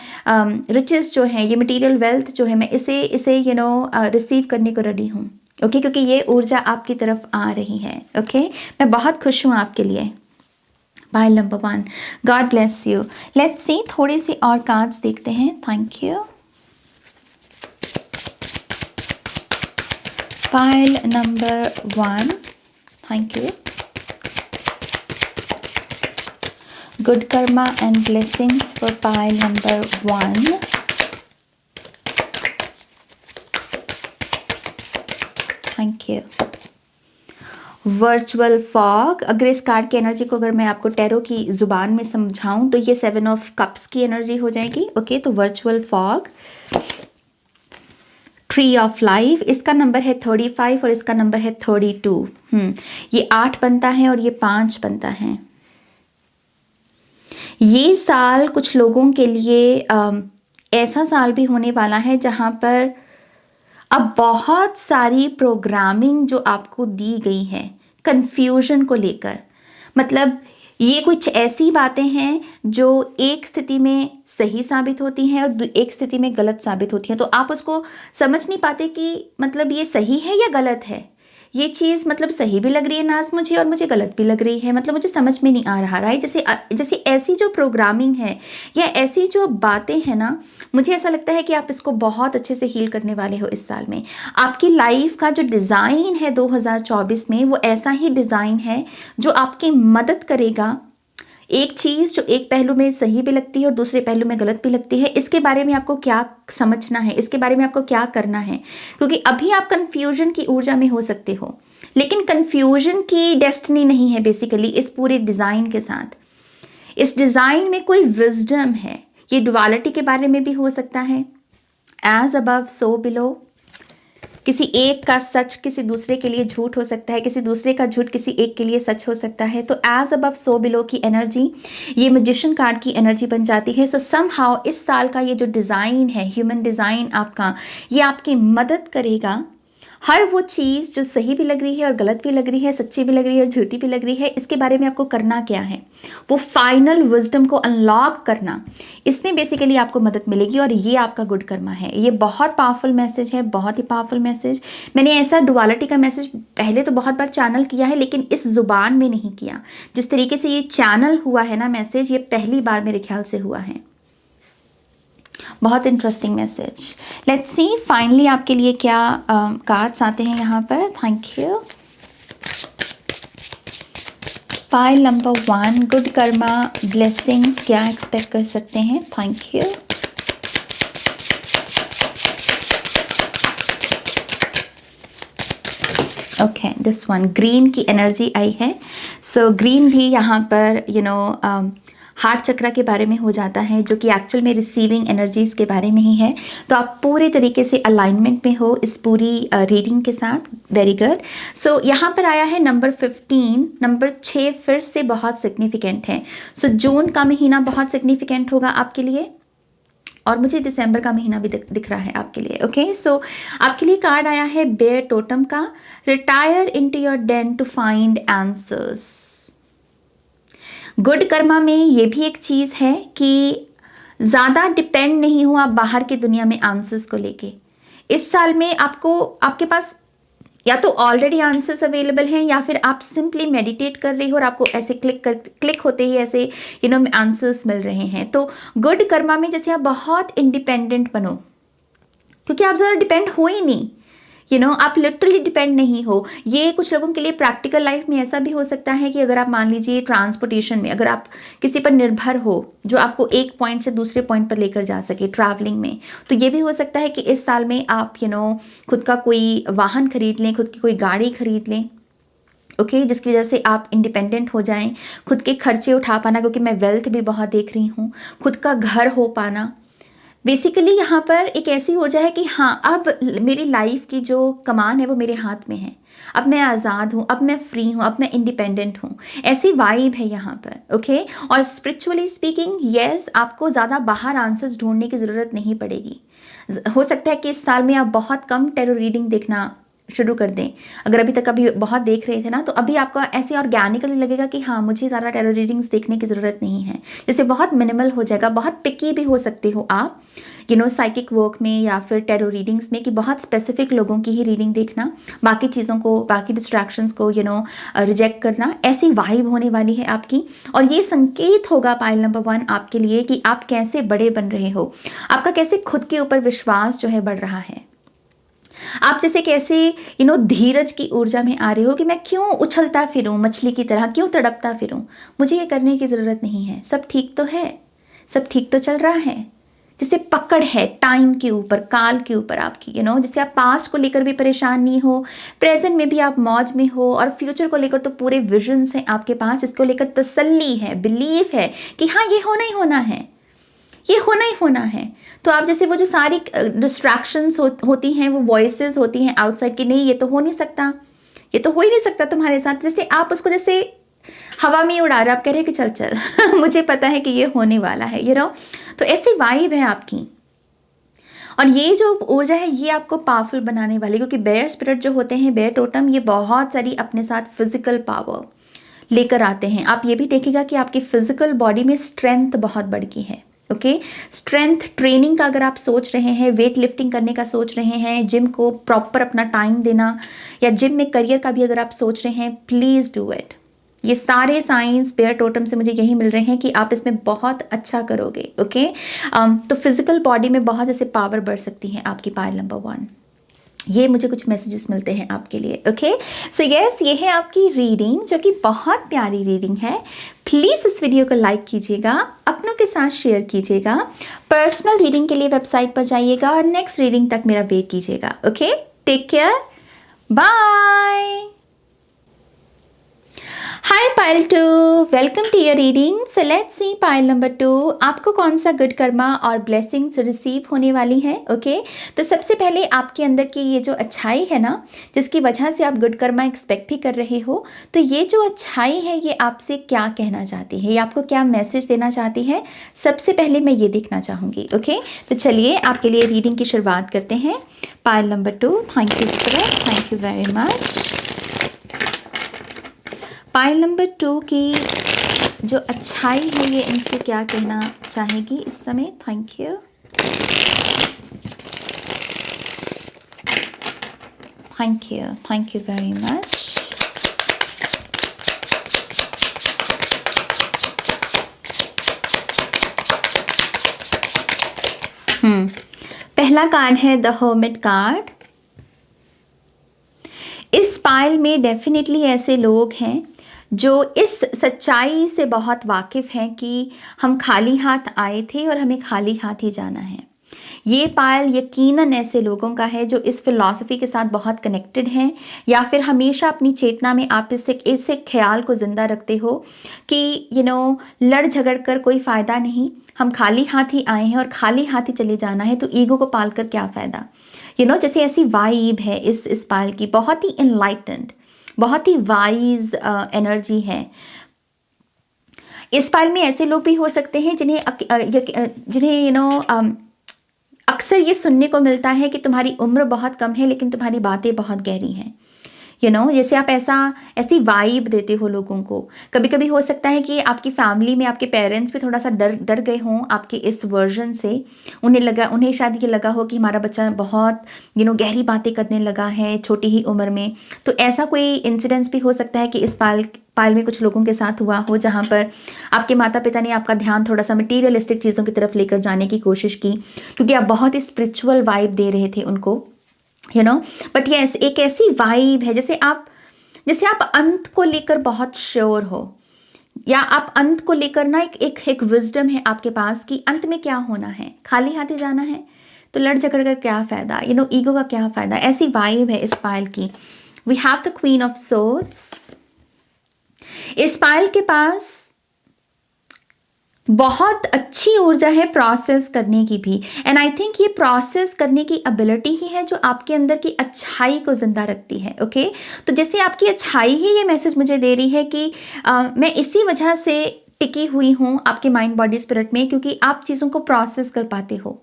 रिचेस जो है, ये मटेरियल वेल्थ जो है, मैं इसे रिसीव करने को रेडी हूँ। ओके, क्योंकि ये ऊर्जा आपकी तरफ आ रही है। ओके, मैं बहुत खुश हूँ आपके लिए। Pile number 1, God bless you. Let's see, थोड़े से और कार्ड्स देखते हैं। Thank you. Pile number 1, thank you. Good karma and blessings for pile number 1. Thank you. Virtual fog, अगर इस कार्ड की एनर्जी को अगर मैं आपको टैरो की ज़ुबान में समझाऊं तो ये 7 ऑफ कप्स की एनर्जी हो जाएगी। ओके, तो virtual fog, tree of life, इसका नंबर है 35 और इसका नंबर है 32। ये 8 बनता है और ये 5 बनता है। ये साल कुछ लोगों के लिए ऐसा साल भी होने वाला है जहाँ पर अब बहुत सारी प्रोग्रामिंग जो आपको दी गई है कंफ्यूजन को लेकर, मतलब ये कुछ ऐसी बातें हैं जो एक स्थिति में सही साबित होती हैं और एक स्थिति में गलत साबित होती हैं, तो आप उसको समझ नहीं पाते कि मतलब ये सही है या गलत है। ये चीज़ मतलब सही भी लग रही है नाज मुझे और मुझे गलत भी लग रही है, मतलब मुझे समझ में नहीं आ रहा, राइट। जैसे ऐसी जो प्रोग्रामिंग है या ऐसी जो बातें हैं ना, मुझे ऐसा लगता है कि आप इसको बहुत अच्छे से हील करने वाले हो इस साल में। आपकी लाइफ का जो डिज़ाइन है 2024 में, वो ऐसा ही डिज़ाइन है जो आपकी मदद करेगा। एक चीज़ जो एक पहलू में सही भी लगती है और दूसरे पहलू में गलत भी लगती है, इसके बारे में आपको क्या समझना है, इसके बारे में आपको क्या करना है, क्योंकि अभी आप कंफ्यूजन की ऊर्जा में हो सकते हो, लेकिन कंफ्यूजन की डेस्टिनी नहीं है बेसिकली इस पूरे डिज़ाइन के साथ। इस डिज़ाइन में कोई विजडम है। ये डुअलिटी के बारे में भी हो सकता है, एज अबव सो बिलो। किसी एक का सच किसी दूसरे के लिए झूठ हो सकता है, किसी दूसरे का झूठ किसी एक के लिए सच हो सकता है। तो एज अबव सो बिलो की एनर्जी ये मैजिशियन कार्ड की एनर्जी बन जाती है। सो समहाउ इस साल का ये जो डिज़ाइन है, ह्यूमन डिज़ाइन आपका, ये आपकी मदद करेगा। हर वो चीज़ जो सही भी लग रही है और गलत भी लग रही है, सच्ची भी लग रही है और झूठी भी लग रही है, इसके बारे में आपको करना क्या है, वो फाइनल विजडम को अनलॉक करना, इसमें बेसिकली आपको मदद मिलेगी। और ये आपका गुड कर्मा है। ये बहुत पावरफुल मैसेज है, बहुत ही पावरफुल मैसेज। मैंने ऐसा डुअलिटी का मैसेज पहले तो बहुत बार चैनल किया है, लेकिन इस जुबान में नहीं किया। जिस तरीके से ये चैनल हुआ है ना मैसेज, ये पहली बार मेरे ख्याल से हुआ है। बहुत interesting message. Let's see finally आपके लिए क्या कार्ड्स आते हैं यहाँ पर। Thank you. Pile number 1, good Karma blessings, क्या एक्सपेक्ट कर सकते हैं। Thank you. Okay, this one, green की एनर्जी आई है। सो ग्रीन भी यहाँ पर हार्ट चक्रा के बारे में हो जाता है, जो कि एक्चुअल में रिसीविंग एनर्जीज़ के बारे में ही है। तो आप पूरे तरीके से अलाइनमेंट में हो इस पूरी रीडिंग के साथ। Very good. सो यहाँ पर आया है नंबर 15, नंबर 6 फिर से बहुत सिग्निफिकेंट है। सो जून का महीना बहुत सिग्निफिकेंट होगा आपके लिए, और मुझे दिसंबर का महीना भी दिख रहा है आपके लिए। ओके, सो आपके लिए कार्ड आया है बेयर टोटम का, retire into your den to find answers. Good karma में ये भी एक चीज़ है कि ज़्यादा डिपेंड नहीं हो आप बाहर की दुनिया में आंसर्स को लेके। इस साल में आपके पास या तो ऑलरेडी आंसर्स अवेलेबल हैं, या फिर आप सिंपली मेडिटेट कर रहे हो और आपको ऐसे क्लिक होते ही ऐसे आंसर्स मिल रहे हैं। तो गुड कर्मा में जैसे आप बहुत इंडिपेंडेंट बनो, क्योंकि आप ज़्यादा डिपेंड हो ही नहीं। आप लिटरली डिपेंड नहीं हो। ये कुछ लोगों के लिए प्रैक्टिकल लाइफ में ऐसा भी हो सकता है कि अगर आप मान लीजिए ट्रांसपोर्टेशन में अगर आप किसी पर निर्भर हो जो आपको एक पॉइंट से दूसरे पॉइंट पर लेकर जा सके ट्रैवलिंग में, तो ये भी हो सकता है कि इस साल में आप खुद का कोई वाहन खरीद लें, खुद की कोई गाड़ी खरीद लें। ओके, जिसकी वजह से आप इंडिपेंडेंट हो जाएं, खुद के खर्चे उठा पाना, क्योंकि मैं वेल्थ भी बहुत देख रही हूँ, खुद का घर हो पाना। बेसिकली यहाँ पर एक ऐसी ऊर्जा है कि हाँ, अब मेरी लाइफ की जो कमान है वो मेरे हाथ में है। अब मैं आज़ाद हूँ, अब मैं फ्री हूँ, अब मैं इंडिपेंडेंट हूँ। ऐसी वाइब है यहाँ पर। ओके, और स्पिरिचुअली स्पीकिंग, यस, आपको ज़्यादा बाहर आंसर्स ढूंढने की ज़रूरत नहीं पड़ेगी। हो सकता है कि इस साल में आप बहुत कम टैरो रीडिंग देखना शुरू कर दें। अगर अभी तक अभी बहुत देख रहे थे ना, तो अभी आपको ऐसे ऑर्गेनिकली लगेगा कि हाँ, मुझे ज़्यादा टैरो रीडिंग्स देखने की ज़रूरत नहीं है। जैसे बहुत मिनिमल हो जाएगा, बहुत पिकी भी हो सकते हो आप, साइकिक वर्क में या फिर टैरो रीडिंग्स में, कि बहुत स्पेसिफिक लोगों की ही रीडिंग देखना, बाकी चीज़ों को, बाकी डिस्ट्रैक्शंस को रिजेक्ट करना। ऐसी वाइब होने वाली है आपकी, और ये संकेत होगा पाइल नंबर 1 आपके लिए कि आप कैसे बड़े बन रहे हो, आपका कैसे खुद के ऊपर विश्वास जो है बढ़ रहा है, आप जैसे कैसे धीरज की ऊर्जा में आ रहे हो कि मैं क्यों उछलता फिरूं मछली की तरह, क्यों तड़पता फिरूं, मुझे ये करने की ज़रूरत नहीं है, सब ठीक तो है, सब ठीक तो चल रहा है। जैसे पकड़ है टाइम के ऊपर, काल के ऊपर आपकी, जैसे आप पास्ट को लेकर भी परेशान नहीं हो, प्रेजेंट में भी आप मौज में हो, और फ्यूचर को लेकर तो पूरे विजन्स हैं आपके पास, इसको लेकर तसल्ली है, बिलीफ है कि हाँ, ये होना ही होना है, ये होना ही होना है। तो आप जैसे वो जो सारी डिस्ट्रैक्शंस होती हैं, वो वॉइसेस होती हैं आउटसाइड की, नहीं ये तो हो नहीं सकता, ये तो हो ही नहीं सकता तुम्हारे साथ, जैसे आप उसको जैसे हवा में उड़ा रहे, आप कह रहे हैं कि चल चल मुझे पता है कि ये होने वाला है, तो ऐसी वाइब है आपकी। और ये जो ऊर्जा है ये आपको पावरफुल बनाने वाली, क्योंकि बेयर स्पिरिट जो होते हैं, बेयर टोटम, ये बहुत सारी अपने साथ फिजिकल पावर लेकर आते हैं। आप ये भी देखिएगा कि आपकी फिजिकल बॉडी में स्ट्रेंथ बहुत बढ़ गई है। ओके, स्ट्रेंथ ट्रेनिंग का अगर आप सोच रहे हैं, वेट लिफ्टिंग करने का सोच रहे हैं, जिम को प्रॉपर अपना टाइम देना, या जिम में करियर का भी अगर आप सोच रहे हैं, प्लीज़ डू इट। ये सारे साइंस बेयर टोटम से मुझे यही मिल रहे हैं कि आप इसमें बहुत अच्छा करोगे। ओके, तो फिजिकल बॉडी में बहुत ऐसे पावर बढ़ सकती है आपकी पाइल नंबर 1। ये मुझे कुछ मैसेजेस मिलते हैं आपके लिए। ओके, सो यस, ये है आपकी रीडिंग, जो कि बहुत प्यारी रीडिंग है। प्लीज़ इस वीडियो को लाइक कीजिएगा, अपनों के साथ शेयर कीजिएगा, पर्सनल रीडिंग के लिए वेबसाइट पर जाइएगा, और नेक्स्ट रीडिंग तक मेरा वेट कीजिएगा। Okay, take care, bye. Hi pile 2, welcome to your reading. So let's see pile number 2, आपको कौन सा गुड कर्मा और ब्लेसिंग्स रिसीव होने वाली है। ओके, तो सबसे पहले आपके अंदर की ये जो अच्छाई है ना, जिसकी वजह से आप गुड कर्मा एक्सपेक्ट भी कर रहे हो, तो ये जो अच्छाई है ये आपसे क्या कहना चाहती है, ये आपको क्या मैसेज देना चाहती है, सबसे पहले मैं ये देखना चाहूँगी। ओके, तो चलिए आपके लिए रीडिंग की शुरुआत करते हैं। Pile number 2, thank you spirit, thank you very much. Pile number 2 की जो अच्छाई है ये इनसे क्या कहना चाहेगी इस समय। Thank you, thank you, thank you very much. पहला कार्ड है द हर्मिट कार्ड। इस पाइल में डेफिनेटली ऐसे लोग हैं जो इस सच्चाई से बहुत वाकिफ़ हैं कि हम खाली हाथ आए थे और हमें खाली हाथ ही जाना है। ये पायल यकीनन ऐसे लोगों का है जो इस फिलॉसफी के साथ बहुत कनेक्टेड हैं, या फिर हमेशा अपनी चेतना में आप इस ख्याल को ज़िंदा रखते हो कि लड़ झगड़ कर कोई फ़ायदा नहीं, हम खाली हाथ ही आए हैं और खाली हाथ ही चले जाना है, तो ईगो को पाल कर क्या फ़ायदा। जैसे ऐसी वाइब है इस पायल की, बहुत ही इनलाइटेंड, बहुत ही वाइज एनर्जी है। इस पाइल में ऐसे लोग भी हो सकते हैं जिन्हें अक्सर ये सुनने को मिलता है कि तुम्हारी उम्र बहुत कम है लेकिन तुम्हारी बातें बहुत गहरी हैं। जैसे आप ऐसी वाइब देते हो लोगों को। कभी कभी हो सकता है कि आपकी फैमिली में आपके पेरेंट्स भी थोड़ा सा डर गए हों आपके इस वर्जन से। उन्हें शायद ये लगा हो कि हमारा बच्चा बहुत गहरी बातें करने लगा है छोटी ही उम्र में। तो ऐसा कोई इंसिडेंट्स भी हो सकता है कि इस पाल में कुछ लोगों के साथ हुआ हो, जहाँ पर आपके माता पिता ने आपका ध्यान थोड़ा सा मटीरियलिस्टिक चीज़ों की तरफ लेकर जाने की कोशिश की, क्योंकि आप बहुत ही स्पिरिचुअल वाइब दे रहे थे उनको। बट यस, एक ऐसी वाइब है जैसे आप अंत को लेकर बहुत श्योर हो, या आप अंत को लेकर ना एक विजडम है आपके पास कि अंत में क्या होना है, खाली हाथ ही जाना है, तो लड़ झगड़ कर क्या फ़ायदा, ईगो का क्या फ़ायदा। ऐसी वाइब है इस पायल की। We have the queen of swords. इस पायल के पास बहुत अच्छी ऊर्जा है प्रोसेस करने की भी, एंड आई थिंक ये प्रोसेस करने की एबिलिटी ही है जो आपके अंदर की अच्छाई को ज़िंदा रखती है। ओके, तो जैसे आपकी अच्छाई ही ये मैसेज मुझे दे रही है कि मैं इसी वजह से टिकी हुई हूँ आपके माइंड बॉडी स्पिरिट में, क्योंकि आप चीज़ों को प्रोसेस कर पाते हो।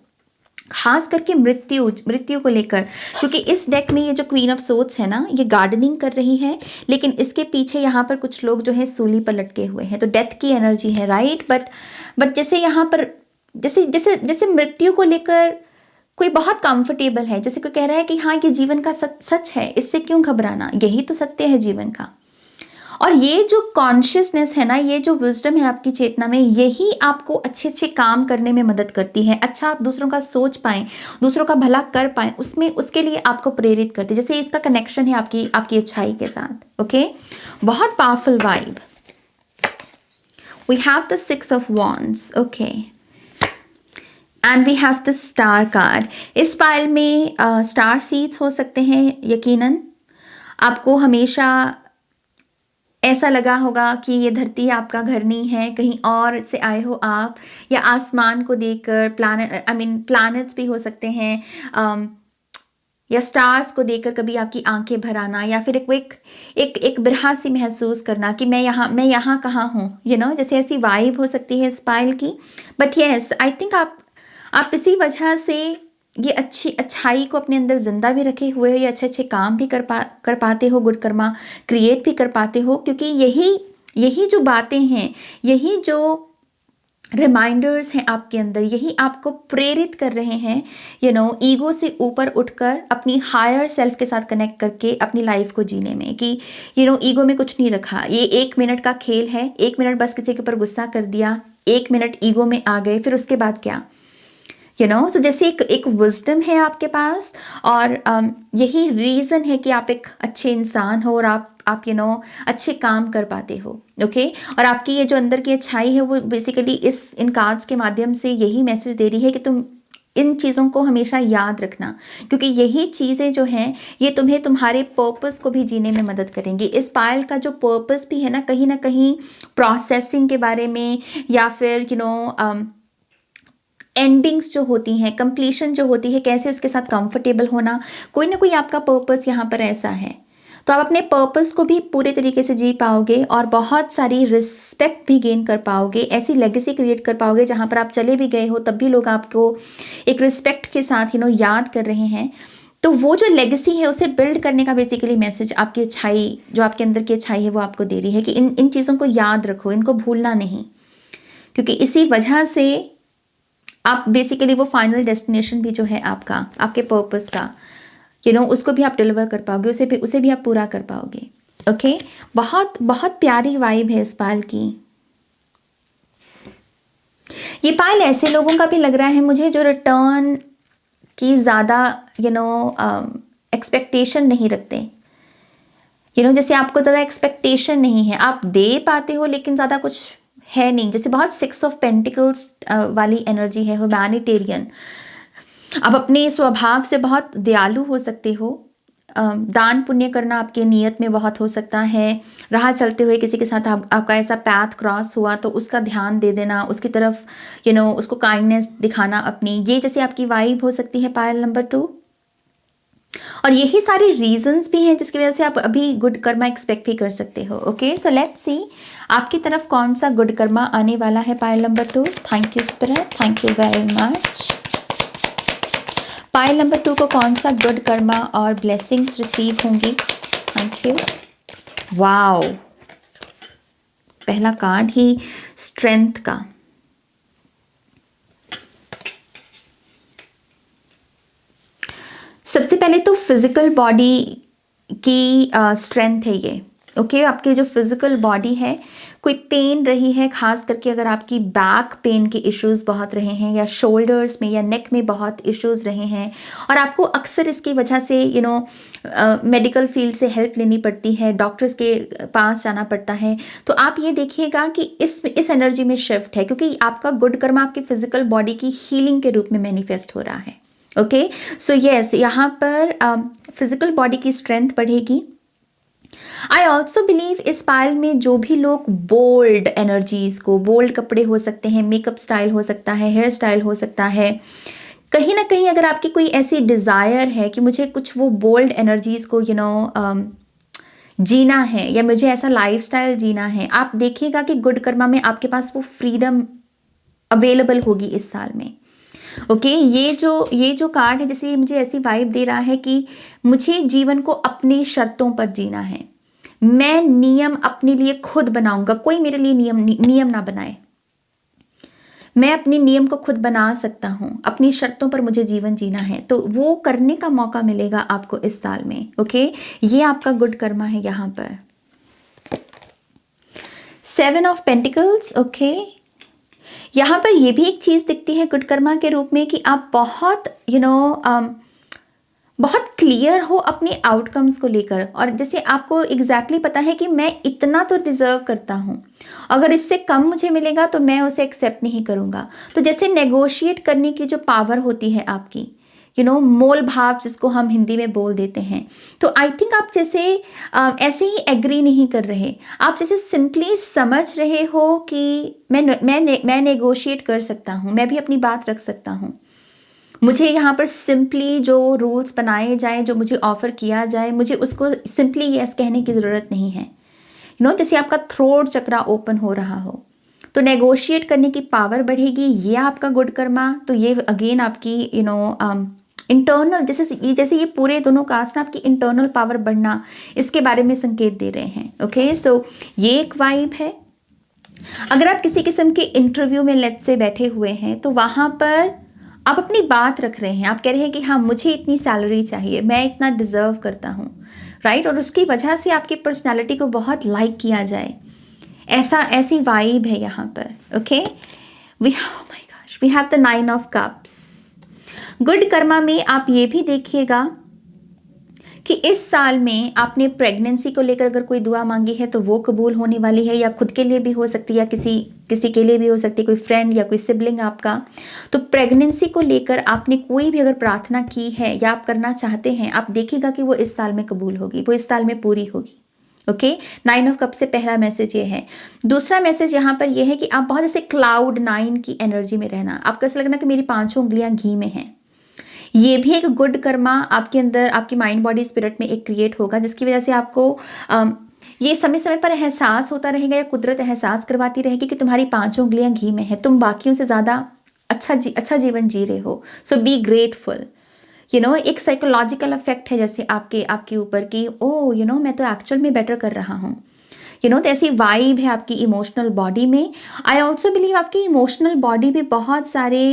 खास करके मृत्यु मृत्यु को लेकर, क्योंकि इस डेक में ये जो क्वीन ऑफ सोर्ड्स है ना, ये गार्डनिंग कर रही है, लेकिन इसके पीछे यहाँ पर कुछ लोग जो है सूली पर लटके हुए हैं, तो डेथ की एनर्जी है, राइट। बट जैसे यहाँ पर जैसे जैसे जैसे मृत्यु को लेकर कोई बहुत कंफर्टेबल है, जैसे कोई कह रहा है कि हाँ ये जीवन का सच है, इससे क्यों घबराना, यही तो सत्य है जीवन का। और ये जो कॉन्शियसनेस है ना, ये जो विजडम है आपकी चेतना में, यही आपको अच्छे अच्छे काम करने में मदद करती है। अच्छा आप दूसरों का सोच पाएं, दूसरों का भला कर पाएं, उसमें उसके लिए आपको प्रेरित करती है। जैसे इसका कनेक्शन है आपकी अच्छाई के साथ। ओके, बहुत powerful vibe. We have the 6 of wands. Okay, and we have the star card. इस पाइल में स्टार सीड्स हो सकते हैं। यकीनन आपको हमेशा ऐसा लगा होगा कि ये धरती आपका घर नहीं है, कहीं और से आए हो आप, या आसमान को देखकर प्लैनेट्स भी हो सकते हैं, या स्टार्स को देखकर कभी आपकी आंखें भर आना, या फिर एक बिरहा सी महसूस करना कि मैं यहाँ कहाँ हूँ, जैसे ऐसी वाइब हो सकती है इस पाइल की। बट यस, आई थिंक आप इसी वजह से ये अच्छाई को अपने अंदर जिंदा भी रखे हुए हो, ये अच्छे अच्छे काम भी कर पाते हो, गुड कर्मा क्रिएट भी कर पाते हो, क्योंकि यही जो बातें हैं, यही जो रिमाइंडर्स हैं आपके अंदर, यही आपको प्रेरित कर रहे हैं ईगो से ऊपर उठकर अपनी हायर सेल्फ के साथ कनेक्ट करके अपनी लाइफ को जीने में, कि ईगो में कुछ नहीं रखा। ये 1 मिनट का खेल है, 1 मिनट बस किसी के ऊपर गुस्सा कर दिया, 1 मिनट ईगो में आ गए, फिर उसके बाद क्या, सो जैसे एक विजडम है आपके पास, और यही रीज़न है कि आप एक अच्छे इंसान हो, और आप अच्छे काम कर पाते हो। ओके, और आपकी ये जो अंदर की अच्छाई है वो बेसिकली इन कार्ड्स के माध्यम से यही मैसेज दे रही है कि तुम इन चीज़ों को हमेशा याद रखना, क्योंकि यही चीज़ें जो हैं ये तुम्हें तुम्हारे पर्पस को भी जीने में मदद करेंगी। इस पायल का जो पर्पस भी है ना कहीं प्रोसेसिंग के बारे में, या फिर एंडिंग्स जो होती हैं, कंप्लीशन जो होती है, कैसे उसके साथ कंफर्टेबल होना, कोई ना कोई आपका पर्पस यहाँ पर ऐसा है। तो आप अपने पर्पस को भी पूरे तरीके से जी पाओगे, और बहुत सारी रिस्पेक्ट भी गेन कर पाओगे, ऐसी लेगेसी क्रिएट कर पाओगे जहाँ पर आप चले भी गए हो तब भी लोग आपको एक रिस्पेक्ट के साथ याद कर रहे हैं। तो वो जो लेगेसी है उसे बिल्ड करने का बेसिकली मैसेज आपकी अच्छाई, जो आपके अंदर की अच्छाई है, वो आपको दे रही है कि इन चीज़ों को याद रखो, इनको भूलना नहीं, क्योंकि इसी वजह से आप बेसिकली वो फाइनल डेस्टिनेशन भी जो है आपके पर्पस का उसको भी आप डिलीवर कर पाओगे, उसे भी आप पूरा कर पाओगे। ओके, बहुत बहुत प्यारी वाइब है इस पायल की। ये पायल ऐसे लोगों का भी लग रहा है मुझे जो रिटर्न की ज़्यादा एक्सपेक्टेशन नहीं रखते। जैसे आपको ज़्यादा एक्सपेक्टेशन नहीं है, आप दे पाते हो लेकिन ज़्यादा कुछ है नहीं, जैसे बहुत 6 ऑफ पेंटिकल्स वाली एनर्जी है, ह्यूमैनिटेरियन। आप अपने स्वभाव से बहुत दयालु हो सकते हो, दान पुण्य करना आपके नियत में बहुत हो सकता है। राह चलते हुए किसी के साथ आपका ऐसा पैथ क्रॉस हुआ तो उसका ध्यान दे देना, उसकी तरफ उसको काइंडनेस दिखाना अपनी, ये जैसे आपकी वाइब हो सकती है पायल नंबर 2। और यही सारे रीजंस भी हैं जिसकी वजह से आप अभी गुड कर्मा एक्सपेक्ट भी कर सकते हो। ओके, सो लेट्स सी आपकी तरफ कौन सा गुड कर्मा आने वाला है pile number 2। Thank you spirit, thank you very much. Pile number 2 को कौन सा गुड कर्मा और ब्लेसिंग्स रिसीव होंगी। Thank you. वाओ, पहला कार्ड ही स्ट्रेंथ का। सबसे पहले तो फिजिकल बॉडी की स्ट्रेंथ है ये। ओके, आपकी जो फिजिकल बॉडी है, कोई पेन रही है, खास करके अगर आपकी बैक पेन के इश्यूज बहुत रहे हैं, या शोल्डर्स में या नेक में बहुत इश्यूज रहे हैं, और आपको अक्सर इसकी वजह से मेडिकल फील्ड से हेल्प लेनी पड़ती है, डॉक्टर्स के पास जाना पड़ता है, तो आप ये देखिएगा कि इस एनर्जी में शिफ्ट है, क्योंकि आपका गुड कर्मा आपकी फिजिकल बॉडी की हीलिंग के रूप में मैनिफेस्ट हो रहा है। ओके, सो यस, यहाँ पर फिजिकल बॉडी की स्ट्रेंथ बढ़ेगी। आई ऑल्सो बिलीव इस पायल में जो भी लोग बोल्ड एनर्जीज को, बोल्ड कपड़े हो सकते हैं, मेकअप स्टाइल हो सकता है, हेयर स्टाइल हो सकता है, कहीं ना कहीं अगर आपकी कोई ऐसी डिज़ायर है कि मुझे कुछ वो बोल्ड एनर्जीज को जीना है, या मुझे ऐसा लाइफस्टाइल जीना है, आप देखिएगा कि गुड कर्मा में आपके पास वो फ्रीडम अवेलेबल होगी इस साल में। ओके, ये जो कार्ड है, जैसे ये मुझे ऐसी वाइब दे रहा है कि मुझे जीवन को अपनी शर्तों पर जीना है। मैं नियम अपने लिए खुद बनाऊंगा, कोई मेरे लिए नियम ना बनाए। मैं अपने नियम को खुद बना सकता हूँ, अपनी शर्तों पर मुझे जीवन जीना है, तो वो करने का मौका मिलेगा आपको इस साल में। ओके, ये आपका गुड कर्मा है यहाँ पर। 7 ऑफ पेंटिकल्स। ओके, यहाँ पर ये भी एक चीज़ दिखती है गुड कर्मा के रूप में कि आप बहुत बहुत क्लियर हो अपने आउटकम्स को लेकर, और जैसे आपको एग्जैक्टली पता है कि मैं इतना तो डिज़र्व करता हूँ, अगर इससे कम मुझे मिलेगा तो मैं उसे एक्सेप्ट नहीं करूँगा। तो जैसे नेगोशिएट करने की जो पावर होती है आपकी, मोल भाव जिसको हम हिंदी में बोल देते हैं, तो आई थिंक आप जैसे ऐसे ही एग्री नहीं कर रहे, आप जैसे सिंपली समझ रहे हो कि मैं नेगोशिएट कर सकता हूँ, मैं भी अपनी बात रख सकता हूँ। मुझे यहाँ पर सिंपली जो रूल्स बनाए जाए, जो मुझे ऑफ़र किया जाए, मुझे उसको सिंपली यस कहने की ज़रूरत नहीं है। जैसे आपका थ्रोट चक्रा ओपन हो रहा हो, तो नेगोशिएट करने की पावर बढ़ेगी, ये आपका गुड कर्मा। तो ये अगेन आपकी इंटरनल, जैसे ये पूरे दोनों कार्ड्स ना आपकी इंटरनल पावर बढ़ना, इसके बारे में संकेत दे रहे हैं। ओके, सो ये एक वाइब है। अगर आप किसी किस्म के इंटरव्यू में लेट्स से बैठे हुए हैं, तो वहाँ पर आप अपनी बात रख रहे हैं, आप कह रहे हैं कि हाँ मुझे इतनी सैलरी चाहिए, मैं इतना डिज़र्व करता हूँ, राइट, और उसकी वजह से आपकी पर्सनालिटी को बहुत लाइक किया जाए, ऐसी वाइब है यहाँ पर। Okay, we have the 9 of cups. Good karma में आप ये भी देखिएगा कि इस साल में आपने प्रेगनेंसी को लेकर अगर कोई दुआ मांगी है तो वो कबूल होने वाली है, या खुद के लिए भी हो सकती है, या किसी के लिए भी हो सकती है, कोई फ्रेंड या कोई सिबलिंग आपका। तो प्रेगनेंसी को लेकर आपने कोई भी अगर प्रार्थना की है या आप करना चाहते हैं, आप देखिएगा कि वो इस साल में कबूल होगी, वो इस साल में पूरी होगी। ओके, 9 ऑफ कप से पहला मैसेज ये है। दूसरा मैसेज यहाँ पर यह है कि आप बहुत ऐसे क्लाउड 9 की एनर्जी में रहना, आपको ऐसा लगना कि मेरी 5 उंगलियां घी में हैं। ये भी एक गुड कर्मा आपके अंदर, आपकी माइंड बॉडी स्पिरिट में एक क्रिएट होगा, जिसकी वजह से आपको ये समय समय पर एहसास होता रहेगा, या कुदरत एहसास करवाती रहेगी कि तुम्हारी 5 उंगलियां घी में है, तुम बाकियों से ज़्यादा अच्छा जीवन जी रहे हो। सो बी ग्रेटफुल। एक साइकोलॉजिकल इफेक्ट है जैसे आपके ऊपर कि मैं तो एक्चुअल में बेटर कर रहा हूँ। तो ऐसी वाइब है आपकी इमोशनल बॉडी में। आई ऑल्सो बिलीव आपकी इमोशनल बॉडी भी बहुत सारे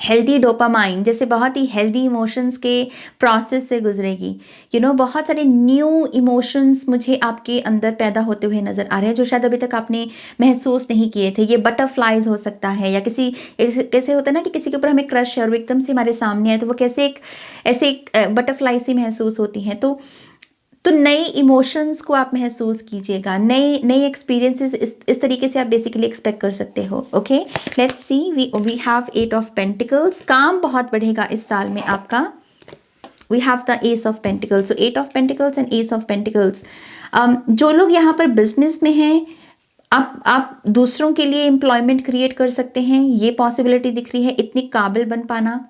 हेल्दी डोपामाइन जैसे बहुत ही हेल्दी इमोशंस के प्रोसेस से गुजरेगी। बहुत सारे न्यू इमोशंस मुझे आपके अंदर पैदा होते हुए नज़र आ रहे हैं, जो शायद अभी तक आपने महसूस नहीं किए थे। ये बटरफ्लाइज हो सकता है, या कैसे होता है ना कि किसी के ऊपर हमें क्रश है और वो एकदम से हमारे सामने है, तो वो कैसे ऐसे बटरफ्लाई सी महसूस होती हैं। तो नए इमोशंस को आप महसूस कीजिएगा, नए एक्सपीरियंसेस इस तरीके से आप बेसिकली एक्सपेक्ट कर सकते हो। Okay, let's see, we have 8 of pentacles. काम बहुत बढ़ेगा इस साल में आपका। We have the ace of pentacles. So 8 of pentacles and ace of pentacles. जो लोग यहाँ पर बिजनेस में हैं, आप दूसरों के लिए एम्प्लॉयमेंट क्रिएट कर सकते हैं, ये पॉसिबिलिटी दिख रही है। इतनी काबिल बन पाना,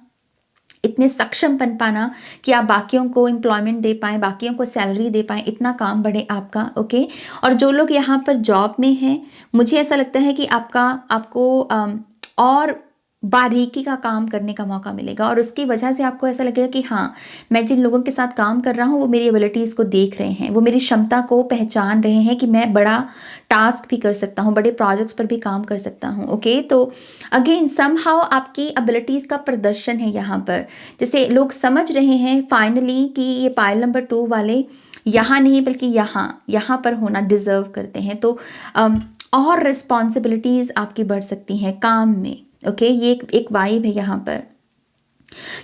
इतने सक्षम बन पाना कि आप बाकियों को एम्प्लॉयमेंट दे पाएँ, बाकियों को सैलरी दे पाएँ, इतना काम बढ़े आपका। ओके, और जो लोग यहाँ पर जॉब में हैं, मुझे ऐसा लगता है कि आपको और बारीकी का काम करने का मौका मिलेगा, और उसकी वजह से आपको ऐसा लगेगा कि हाँ, मैं जिन लोगों के साथ काम कर रहा हूँ वो मेरी एबिलिटीज़ को देख रहे हैं, वो मेरी क्षमता को पहचान रहे हैं कि मैं बड़ा टास्क भी कर सकता हूँ, बड़े प्रोजेक्ट्स पर भी काम कर सकता हूँ। ओके, तो अगेन समहाउ आपकी एबिलिटीज़ का प्रदर्शन है यहाँ पर। जैसे लोग समझ रहे हैं फाइनली कि ये पाइल नंबर 2 वाले यहाँ नहीं बल्कि यहाँ पर होना डिज़र्व करते हैं। तो और रिस्पॉन्सिबिलिटीज़ आपकी बढ़ सकती हैं काम में। ओके, ये एक वाइब है यहाँ पर,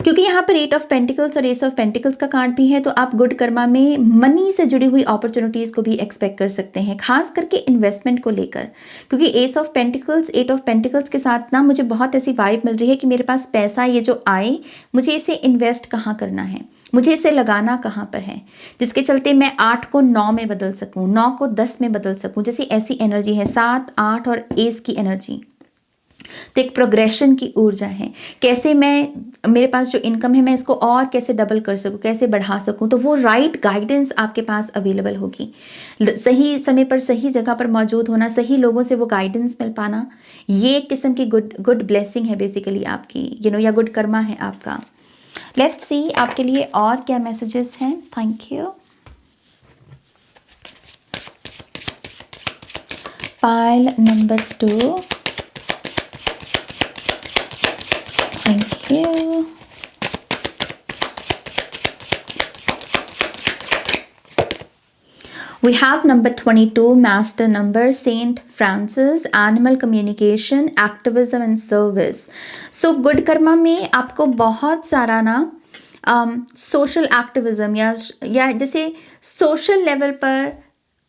क्योंकि यहाँ पर 8 ऑफ पेंटिकल्स और एस ऑफ पेंटिकल्स का कार्ड भी है। तो आप गुड कर्मा में मनी से जुड़ी हुई अपॉर्चुनिटीज़ को भी एक्सपेक्ट कर सकते हैं, खास करके इन्वेस्टमेंट को लेकर, क्योंकि S of pentacles 8 of pentacles के साथ ना मुझे बहुत ऐसी वाइब मिल रही है कि मेरे पास पैसा ये जो आए, मुझे इसे इन्वेस्ट कहाँ करना है, मुझे इसे लगाना कहाँ पर है, जिसके चलते मैं 8 को 9 में बदल सकूँ, 9 को 10 में बदल सकूँ। जैसे ऐसी एनर्जी है 7, 8 और एस की एनर्जी। तो एक प्रोग्रेशन की ऊर्जा है, कैसे मेरे पास जो इनकम है मैं इसको और कैसे डबल कर सकूं, कैसे बढ़ा सकूं, तो वो राइट गाइडेंस आपके पास अवेलेबल होगी। सही समय पर सही जगह पर मौजूद होना, सही लोगों से वो गाइडेंस मिल पाना, ये एक किस्म की गुड ब्लेसिंग है बेसिकली आपकी, या गुड कर्मा है आपका। लेट्स सी आपके लिए और क्या मैसेजेस हैं। Thank you. Pile number 2। Thank you. We have number 22, master number, Saint Francis, animal communication, activism and service. So good karma में आपको बहुत सारा ना सोशल एक्टिविज्म या जैसे सोशल लेवल पर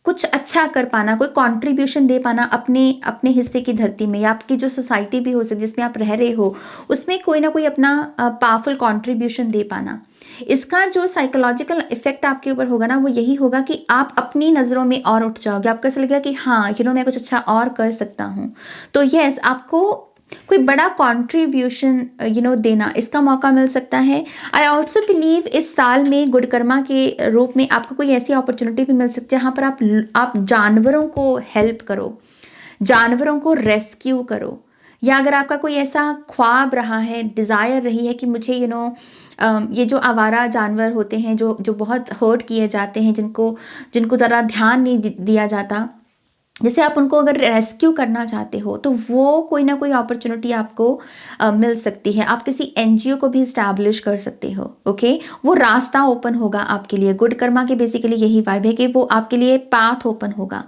कुछ अच्छा कर पाना, कोई कंट्रीब्यूशन दे पाना अपने हिस्से की धरती में, या आपकी जो सोसाइटी भी हो सकती जिसमें आप रह रहे हो उसमें कोई ना कोई अपना पावरफुल कंट्रीब्यूशन दे पाना। इसका जो साइकोलॉजिकल इफेक्ट आपके ऊपर होगा ना वो यही होगा कि आप अपनी नज़रों में और उठ जाओगे, आपको ऐसा लगेगा कि हाँ मैं कुछ अच्छा और कर सकता हूँ। तो यस, आपको कोई बड़ा कंट्रीब्यूशन देना, इसका मौका मिल सकता है। आई ऑल्सो बिलीव इस साल में गुड कर्मा के रूप में आपको कोई ऐसी अपॉर्चुनिटी भी मिल सकती है जहाँ पर आप जानवरों को हेल्प करो, जानवरों को रेस्क्यू करो, या अगर आपका कोई ऐसा ख्वाब रहा है, डिज़ायर रही है कि मुझे ये जो आवारा जानवर होते हैं जो बहुत हर्ट किए जाते हैं, जिनको ज़रा ध्यान नहीं दिया जाता, जैसे आप उनको अगर रेस्क्यू करना चाहते हो तो वो कोई ना कोई अपॉर्चुनिटी आपको मिल सकती है। आप किसी एनजीओ को भी इस्टेब्लिश कर सकते हो। ओके, वो रास्ता ओपन होगा आपके लिए। गुड कर्मा के बेसिकली यही वाइब है कि वो आपके लिए पाथ ओपन होगा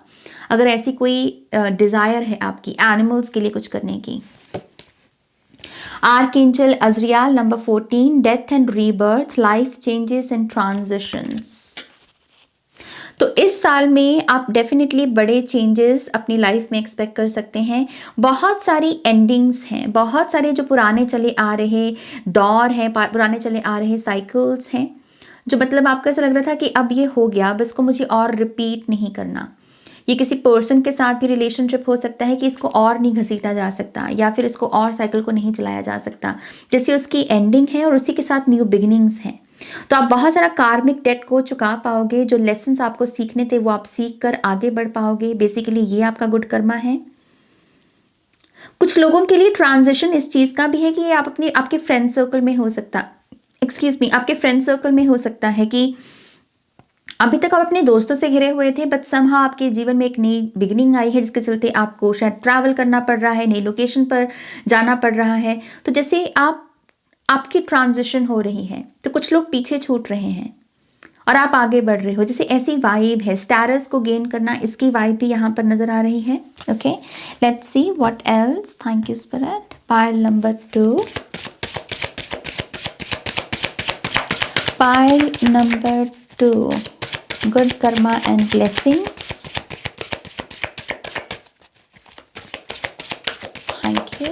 अगर ऐसी कोई डिज़ायर है आपकी एनिमल्स के लिए कुछ करने की। Archangel Azrael number 14, death and rebirth, life changes and transitions. तो इस साल में आप डेफिनेटली बड़े चेंजेस अपनी लाइफ में एक्सपेक्ट कर सकते हैं। बहुत सारी एंडिंग्स हैं, बहुत सारे जो पुराने चले आ रहे दौर हैं, पुराने चले आ रहे साइकिल्स हैं, जो मतलब आपको ऐसा लग रहा था कि अब ये हो गया, अब इसको मुझे और रिपीट नहीं करना। ये किसी पर्सन के साथ भी रिलेशनशिप हो सकता है कि इसको और नहीं घसीटा जा सकता, या फिर इसको और साइकिल को नहीं चलाया जा सकता, जैसे उसकी एंडिंग है और उसी के साथ न्यू बिगिनिंग्स हैं। तो आप बहुत सारा कार्मिक डेट को चुका पाओगे, जो लेसन्स आपको सीखने थे वो आप सीख कर आगे बढ़ पाओगे। बेसिकली ये आपका गुड कर्मा है। कुछ लोगों के लिए ट्रांजिशन इस चीज़ का भी है कि आप आपके फ्रेंड सर्कल में हो सकता आपके फ्रेंड सर्कल में हो सकता है कि अभी तक आप अपने दोस्तों से घिरे हुए थे, बट समहाउ आपके जीवन में एक नई बिगिनिंग आई है जिसके चलते आपको शायद ट्रैवल करना पड़ रहा है, नई लोकेशन पर जाना पड़ रहा है। तो जैसे आपकी ट्रांजिशन हो रही है तो कुछ लोग पीछे छूट रहे हैं और आप आगे बढ़ रहे हो, जैसे ऐसी वाइब है। स्टेटस को गेन करना, इसकी वाइब भी यहाँ पर नजर आ रही है। Okay, let's see what else. Thank you spirit. Pile number 2, pile number 2, good Karma and blessings. Thank you.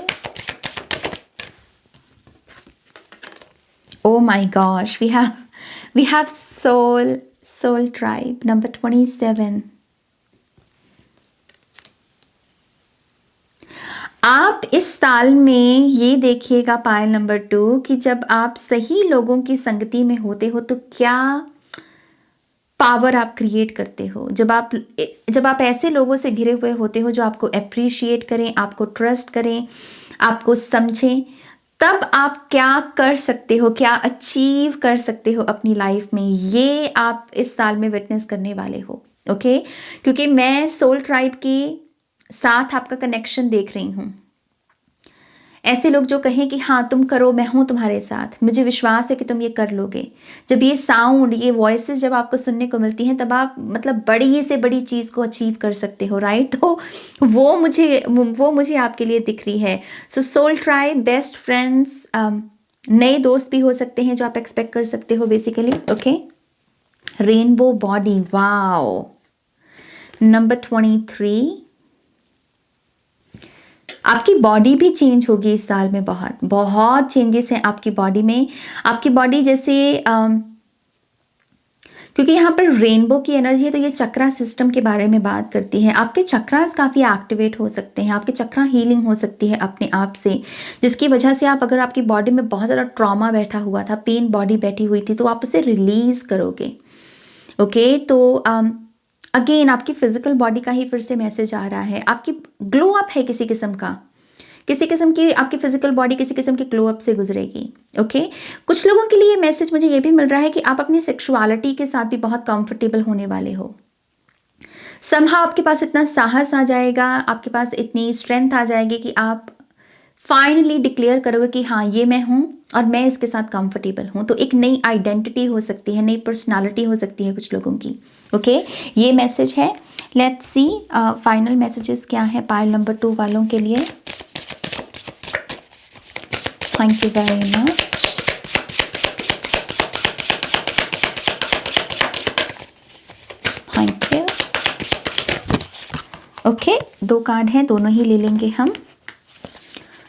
Oh my gosh, we have soul tribe number 27. आप इस साल में ये देखिएगा पायल नंबर 2 कि जब आप सही लोगों की संगति में होते हो तो क्या पावर आप क्रिएट करते हो। जब आप ऐसे लोगों से घिरे हुए होते हो जो आपको अप्रिशिएट करें, आपको ट्रस्ट करें, आपको समझें, तब आप क्या कर सकते हो, क्या अचीव कर सकते हो अपनी लाइफ में, ये आप इस साल में विटनेस करने वाले हो। ओके, क्योंकि मैं सोल ट्राइब के साथ आपका कनेक्शन देख रही हूँ। ऐसे लोग जो कहें कि हाँ तुम करो, मैं हूँ तुम्हारे साथ, मुझे विश्वास है कि तुम ये कर लोगे। जब ये साउंड, ये वॉइसेस जब आपको सुनने को मिलती हैं तब आप मतलब बड़ी से बड़ी चीज़ को अचीव कर सकते हो, राइट। तो वो मुझे आपके लिए दिख रही है। So soul tribe, best friends, नए दोस्त भी हो सकते हैं जो आप एक्सपेक्ट कर सकते हो basically. Okay, rainbow body, wow, number 23। आपकी बॉडी भी चेंज होगी इस साल में, बहुत बहुत चेंजेस हैं आपकी बॉडी में। आपकी बॉडी जैसे क्योंकि यहाँ पर रेनबो की एनर्जी है, तो ये चक्रा सिस्टम के बारे में बात करती है। आपके चक्रास काफ़ी एक्टिवेट हो सकते हैं, आपके चक्रा हीलिंग हो सकती है अपने आप से, जिसकी वजह से आप, अगर आपकी बॉडी में बहुत ज़्यादा ट्रॉमा बैठा हुआ था, पेन बॉडी बैठी हुई थी, तो आप उसे रिलीज़ करोगे। ओके, तो अगेन आपकी फिजिकल बॉडी का ही फिर से मैसेज आ रहा है। आपकी ग्लो अप है किसी किस्म का, किसी किस्म की आपकी फिजिकल बॉडी किसी किस्म के ग्लो अप से गुजरेगी। ओके, कुछ लोगों के लिए मैसेज मुझे ये भी मिल रहा है कि आप अपनी सेक्सुअलिटी के साथ भी बहुत कंफर्टेबल होने वाले हो। समहा आपके पास इतना साहस आ जाएगा, आपके पास इतनी स्ट्रेंथ आ जाएगी कि आप फाइनली डिक्लेयर करोगे कि हाँ, ये मैं हूँ और मैं इसके साथ कंफर्टेबल हूँ। तो एक नई आइडेंटिटी हो सकती है, नई पर्सनालिटी हो सकती है कुछ लोगों की। ओके, ये मैसेज है। लेट्स सी फाइनल मैसेजेस क्या है पाइल नंबर 2 वालों के लिए। Thank you very much. Thank you. Okay, 2 card हैं, दोनों ही ले लेंगे हम।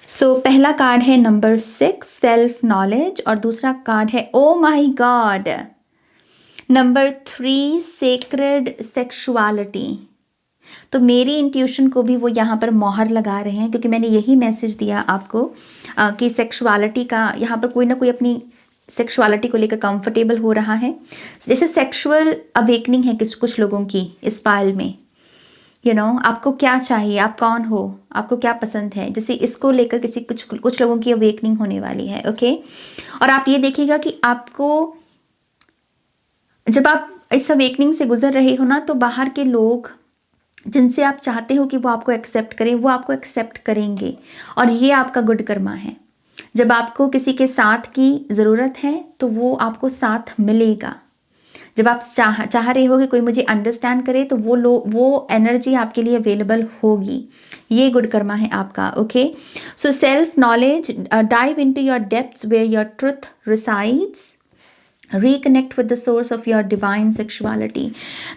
सो पहला कार्ड है नंबर 6 सेल्फ नॉलेज, और दूसरा कार्ड है oh my God number 3 sacred sexuality. तो मेरी इंट्यूशन को भी वो यहाँ पर मोहर लगा रहे हैं, क्योंकि मैंने यही मैसेज दिया आपको कि सेक्सुअलिटी का यहाँ पर कोई ना कोई अपनी सेक्सुअलिटी को लेकर कंफर्टेबल हो रहा है। जैसे सेक्सुअल अवेकनिंग है कुछ लोगों की इस पाइल में। आपको क्या चाहिए, आप कौन हो, आपको क्या पसंद है, जैसे इसको लेकर कुछ लोगों की अवेकनिंग होने वाली है। ओके, और आप ये देखिएगा कि आपको, जब आप इस अवेकनिंग से गुजर रहे हो ना, तो बाहर के लोग जिनसे आप चाहते हो कि वो आपको एक्सेप्ट करें, वो आपको एक्सेप्ट करेंगे, और ये आपका गुड कर्मा है। जब आपको किसी के साथ की ज़रूरत है तो वो आपको साथ मिलेगा। जब आप चाह रहे हो कि कोई मुझे अंडरस्टैंड करे, तो वो एनर्जी आपके लिए अवेलेबल होगी। ये गुड कर्मा है आपका। Okay, so self knowledge, dive into your depths where your truth resides, reconnect with the source of your divine sexuality.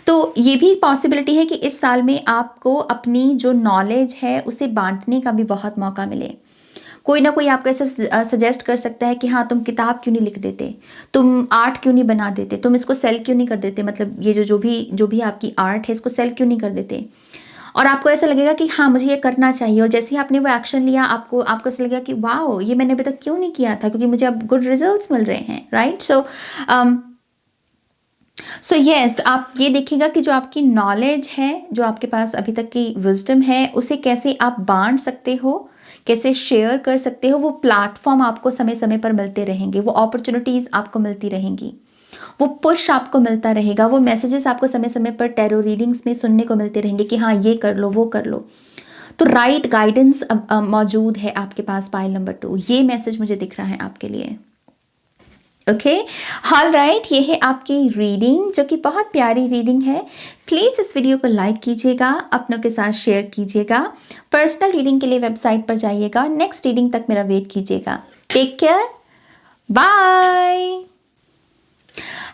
तो ये भी पॉसिबिलिटी है कि इस साल में आपको अपनी जो नॉलेज है उसे बांटने का भी बहुत मौका मिले। कोई ना कोई आपको ऐसा सजेस्ट कर सकता है कि हाँ, तुम किताब क्यों नहीं लिख देते, तुम आर्ट क्यों नहीं बना देते, तुम इसको सेल क्यों नहीं कर देते, मतलब ये जो भी आपकी आर्ट है इसको सेल क्यों नहीं कर देते। और आपको ऐसा लगेगा कि हाँ, मुझे ये करना चाहिए, और जैसे ही आपने वो एक्शन लिया, आपको ऐसा लगेगा कि वाओ, ये मैंने अभी तक क्यों नहीं किया था, क्योंकि मुझे अब गुड रिजल्ट्स मिल रहे हैं। राइट, सो यस, आप ये देखिएगा कि जो आपकी नॉलेज है, जो आपके पास अभी तक की विजडम है, उसे कैसे आप बांट सकते हो, कैसे शेयर कर सकते हो। वो प्लेटफॉर्म आपको समय समय पर मिलते रहेंगे, वो अपॉर्चुनिटीज़ आपको मिलती रहेंगी, वो पुश आपको मिलता रहेगा, वो मैसेजेस आपको समय समय पर टैरो रीडिंग्स में सुनने को मिलते रहेंगे कि हाँ, ये कर लो, वो कर लो। तो राइट गाइडेंस मौजूद है आपके पास पाइल नंबर 2। ये मैसेज मुझे दिख रहा है आपके लिए। ओके, ऑल राइट, ये है आपकी रीडिंग, जो कि बहुत प्यारी रीडिंग है। प्लीज़ इस वीडियो को लाइक कीजिएगा, अपनों के साथ शेयर कीजिएगा। पर्सनल रीडिंग के लिए वेबसाइट पर जाइएगा। नेक्स्ट रीडिंग तक मेरा वेट कीजिएगा। Take care, bye.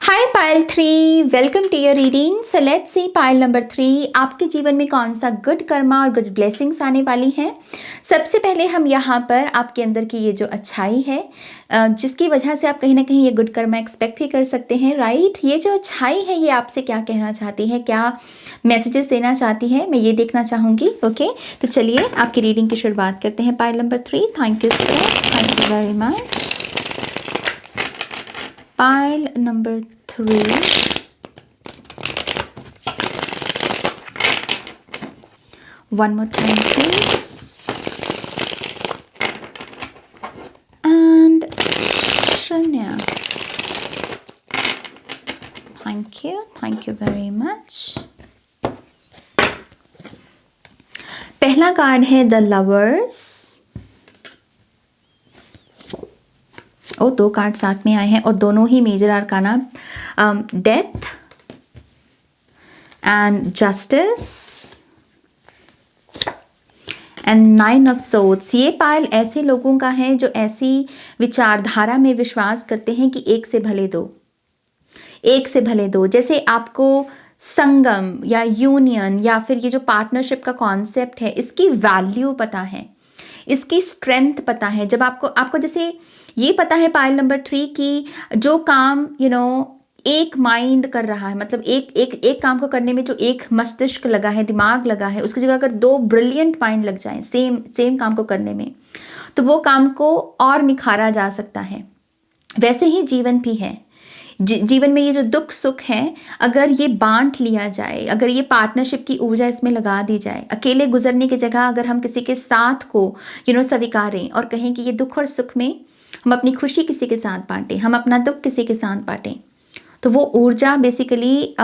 Hi pile 3, welcome to your reading. So let's see pile number 3, आपके जीवन में कौन सा गुड कर्मा और गुड ब्लेसिंग्स आने वाली हैं। सबसे पहले हम यहाँ पर आपके अंदर की ये जो अच्छाई है, जिसकी वजह से आप कहीं ना कहीं ये गुड कर्मा एक्सपेक्ट भी कर सकते हैं। राइट, ये जो अच्छाई है ये आपसे क्या कहना चाहती है, क्या मैसेजेस देना चाहती है, मैं ये देखना चाहूँगी। ओके, तो चलिए आपकी रीडिंग की शुरुआत करते हैं pile number 3। Thank you sir, thank you very much. Pile number 3, one more time please, and Shania. Thank you very much. पहला कार्ड है द लवर्स। और 2 कार्ड साथ में आए हैं, और दोनों ही major arcana, death and justice and 9 of swords. ये पाइल ऐसे लोगों का है जो ऐसी विचारधारा में विश्वास करते हैं कि एक से भले दो। जैसे आपको संगम या यूनियन या फिर ये जो पार्टनरशिप का कॉन्सेप्ट है, इसकी वैल्यू पता है, इसकी स्ट्रेंथ पता है। जब आपको जैसे ये पता है पाइल नंबर 3 की जो काम एक माइंड कर रहा है, मतलब एक काम को करने में जो एक मस्तिष्क लगा है, दिमाग लगा है, उसकी जगह अगर दो ब्रिलियंट माइंड लग जाएं सेम सेम काम को करने में, तो वो काम को और निखारा जा सकता है। वैसे ही जीवन भी है। जीवन में ये जो दुख सुख है, अगर ये बांट लिया जाए, अगर ये पार्टनरशिप की ऊर्जा इसमें लगा दी जाए, अकेले गुजरने की जगह अगर हम किसी के साथ को स्वीकारें और कहें कि ये दुख और सुख में हम अपनी खुशी किसी के साथ बांटें, हम अपना दुख किसी के साथ बांटें, तो वो ऊर्जा बेसिकली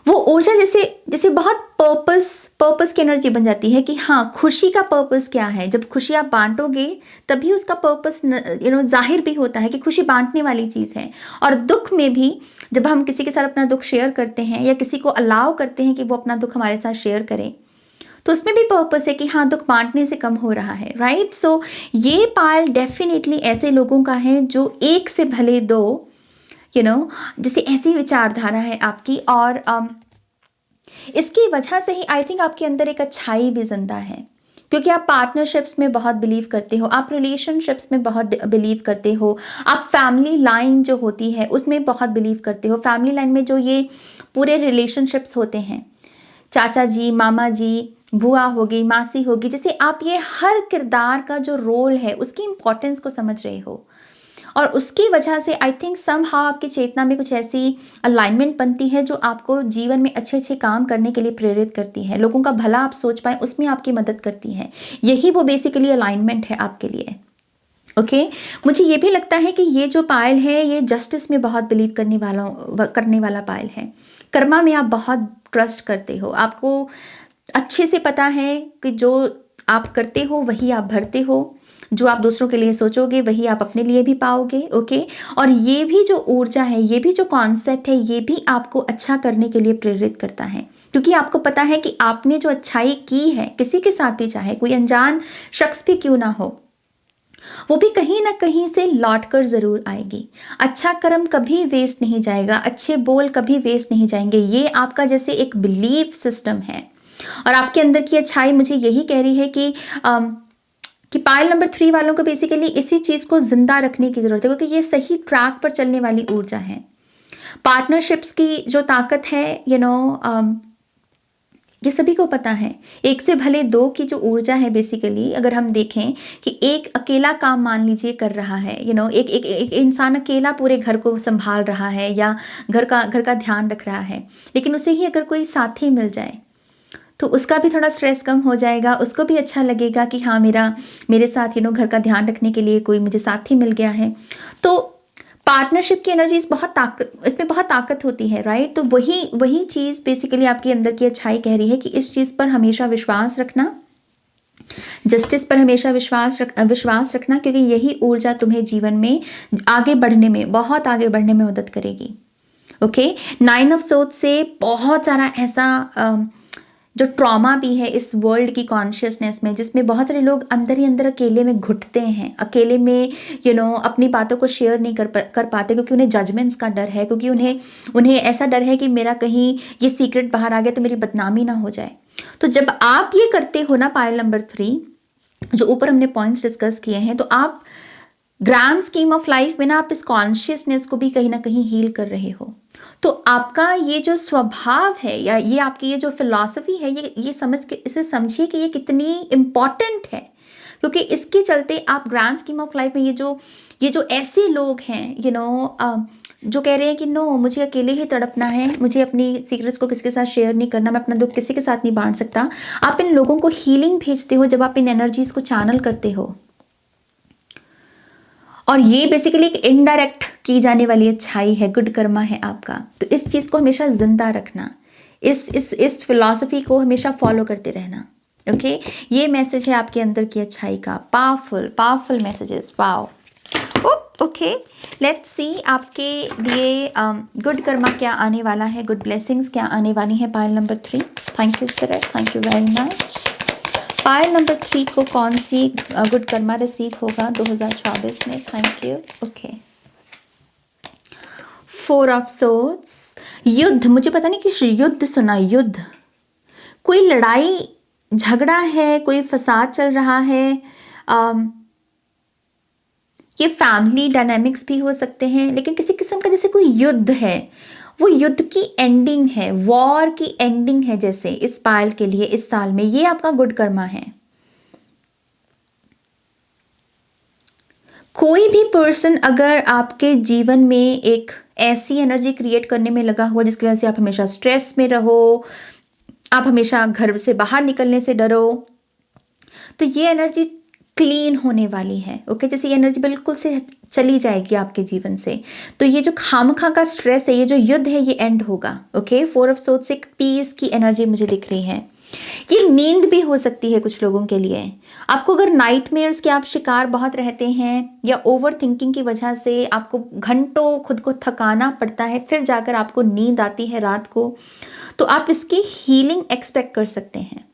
वो ऊर्जा जैसे जैसे बहुत पर्पस की एनर्जी बन जाती है कि हाँ, खुशी का पर्पस क्या है। जब खुशी आप बांटोगे तभी उसका पर्पस जाहिर भी होता है कि खुशी बांटने वाली चीज़ है। और दुख में भी जब हम किसी के साथ अपना दुख शेयर करते हैं या किसी को अलाउ करते हैं कि वो अपना दुख हमारे साथ शेयर करें, तो उसमें भी पर्पस है कि हाँ, दुख बांटने से कम हो रहा है, राइट। सो ये पाल डेफिनेटली ऐसे लोगों का है जो एक से भले दो, जैसे ऐसी विचारधारा है आपकी। और इसकी वजह से ही आई थिंक आपके अंदर एक अच्छाई भी जिंदा है, क्योंकि आप पार्टनरशिप्स में बहुत बिलीव करते हो, आप रिलेशनशिप्स में बहुत बिलीव करते हो, आप फैमिली लाइन जो होती है उसमें बहुत बिलीव करते हो। फैमिली लाइन में जो ये पूरे रिलेशनशिप्स होते हैं, चाचा जी, मामा जी, बुआ होगी, मासी होगी, जैसे आप ये हर किरदार का जो रोल है उसकी इंपॉर्टेंस को समझ रहे हो। और उसकी वजह से आई थिंक समहाउ आपकी चेतना में कुछ ऐसी अलाइनमेंट बनती है जो आपको जीवन में अच्छे अच्छे काम करने के लिए प्रेरित करती है, लोगों का भला आप सोच पाए उसमें आपकी मदद करती है। यही वो बेसिकली अलाइनमेंट है आपके लिए। ओके मुझे ये भी लगता है कि ये जो पायल है ये जस्टिस में बहुत बिलीव करने वाला पायल है। कर्मा में आप बहुत ट्रस्ट करते हो, आपको अच्छे से पता है कि जो आप करते हो वही आप भरते हो, जो आप दूसरों के लिए सोचोगे वही आप अपने लिए भी पाओगे। ओके और ये भी जो ऊर्जा है, ये भी जो कॉन्सेप्ट है, ये भी आपको अच्छा करने के लिए प्रेरित करता है, क्योंकि आपको पता है कि आपने जो अच्छाई की है किसी के साथ भी, चाहे कोई अनजान शख्स भी क्यों ना हो, वो भी कहीं ना कहीं से लौट कर जरूर आएगी। अच्छा कर्म कभी वेस्ट नहीं जाएगा, अच्छे बोल कभी वेस्ट नहीं जाएंगे। ये आपका जैसे एक बिलीफ सिस्टम है और आपके अंदर की अच्छाई मुझे यही कह रही है कि पायल नंबर 3 वालों को बेसिकली इसी चीज़ को जिंदा रखने की ज़रूरत है, क्योंकि ये सही ट्रैक पर चलने वाली ऊर्जा है। पार्टनरशिप्स की जो ताकत है ये सभी को पता है। एक से भले दो की जो ऊर्जा है बेसिकली, अगर हम देखें कि एक अकेला काम मान लीजिए कर रहा है, एक इंसान अकेला पूरे घर को संभाल रहा है या घर का ध्यान रख रहा है, लेकिन उसे ही अगर कोई साथी मिल जाए तो उसका भी थोड़ा स्ट्रेस कम हो जाएगा, उसको भी अच्छा लगेगा कि हाँ, मेरे साथ घर का ध्यान रखने के लिए कोई मुझे साथी मिल गया है। तो पार्टनरशिप की एनर्जी इसमें बहुत ताकत होती है, राइट। तो वही चीज़ बेसिकली आपके अंदर की अच्छाई कह रही है कि इस चीज़ पर हमेशा विश्वास रखना, जस्टिस पर हमेशा विश्वास रखना, क्योंकि यही ऊर्जा तुम्हें जीवन में आगे बढ़ने में, बहुत आगे बढ़ने में मदद करेगी। ओके 9 ऑफ सोर्ड्स से बहुत सारा ऐसा जो ट्रॉमा भी है इस वर्ल्ड की कॉन्शियसनेस में, जिसमें बहुत सारे लोग अंदर ही अंदर अकेले में घुटते हैं, अकेले में अपनी बातों को शेयर नहीं कर पाते, क्योंकि उन्हें जजमेंट्स का डर है, क्योंकि उन्हें ऐसा डर है कि मेरा कहीं ये सीक्रेट बाहर आ गया तो मेरी बदनामी ना हो जाए। तो जब आप ये करते हो ना पायल नंबर 3, जो ऊपर हमने पॉइंट्स डिस्कस किए हैं, तो आप ग्रैंड स्कीम ऑफ लाइफ में ना आप इस कॉन्शियसनेस को भी कहीं ना कहीं हील कर रहे हो। तो आपका ये जो स्वभाव है या ये आपकी ये जो फिलॉसफी है, ये समझ के इसे समझिए कि ये कितनी इम्पॉर्टेंट है, क्योंकि इसके चलते आप ग्रैंड स्कीम ऑफ लाइफ में ये जो ऐसे लोग हैं जो कह रहे हैं कि नो, मुझे अकेले ही तड़पना है, मुझे अपनी सीक्रेट्स को किसी के साथ शेयर नहीं करना, मैं अपना दुख किसी के साथ नहीं बांट सकता, आप इन लोगों को हीलिंग भेजते हो जब आप इन एनर्जीज को चैनल करते हो। और ये बेसिकली एक इनडायरेक्ट की जाने वाली अच्छाई है, गुड कर्मा है आपका। तो इस चीज़ को हमेशा जिंदा रखना, इस फिलॉसफी को हमेशा फॉलो करते रहना। ओके ये मैसेज है आपके अंदर की अच्छाई का, powerful messages. Wow okay let's सी आपके लिए गुड कर्मा क्या आने वाला है, गुड ब्लेसिंग्स क्या आने वाली है pile number 3। Thank you spirit, thank you very much. Pile number 3 को कौन सी गुड कर्मा रिसीव होगा 2024 में? Thank you. Okay 4 of swords, युद्ध, मुझे पता नहीं कि युद्ध सुना, युद्ध, कोई लड़ाई झगड़ा है, कोई फसाद चल रहा है, ये फैमिली डायनामिक्स भी हो सकते हैं, लेकिन किसी किस्म का जैसे कोई युद्ध है, वो युद्ध की एंडिंग है, वॉर की एंडिंग है जैसे इस पायल के लिए इस साल में, ये आपका गुड कर्मा है। कोई भी पर्सन अगर आपके जीवन में एक ऐसी एनर्जी क्रिएट करने में लगा हुआ जिसकी वजह से आप हमेशा स्ट्रेस में रहो, आप हमेशा घर से बाहर निकलने से डरो, तो ये एनर्जी क्लीन होने वाली है। ओके, जैसे ये एनर्जी बिल्कुल से चली जाएगी आपके जीवन से, तो ये जो खामखा का स्ट्रेस है, ये जो युद्ध है, ये एंड होगा। ओके, 4 ऑफ सोर्ड्स से एक पीस की एनर्जी मुझे दिख रही है। ये नींद भी हो सकती है कुछ लोगों के लिए। आपको अगर नाइटमेयर्स के आप शिकार बहुत रहते हैं, या ओवर थिंकिंग की वजह से आपको घंटों खुद को थकाना पड़ता है, फिर जाकर आपको नींद आती है रात को, तो आप इसकी हीलिंग एक्सपेक्ट कर सकते हैं।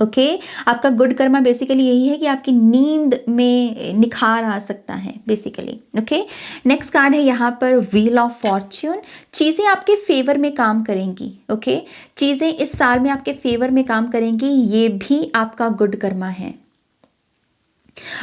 ओके, आपका गुड कर्मा बेसिकली यही है कि आपकी नींद में निखार आ सकता है बेसिकली। ओके, नेक्स्ट कार्ड है यहाँ पर व्हील ऑफ फॉर्च्यून। चीज़ें आपके फेवर में काम करेंगी। ओके, चीज़ें इस साल में आपके फेवर में काम करेंगी, ये भी आपका गुड कर्मा है।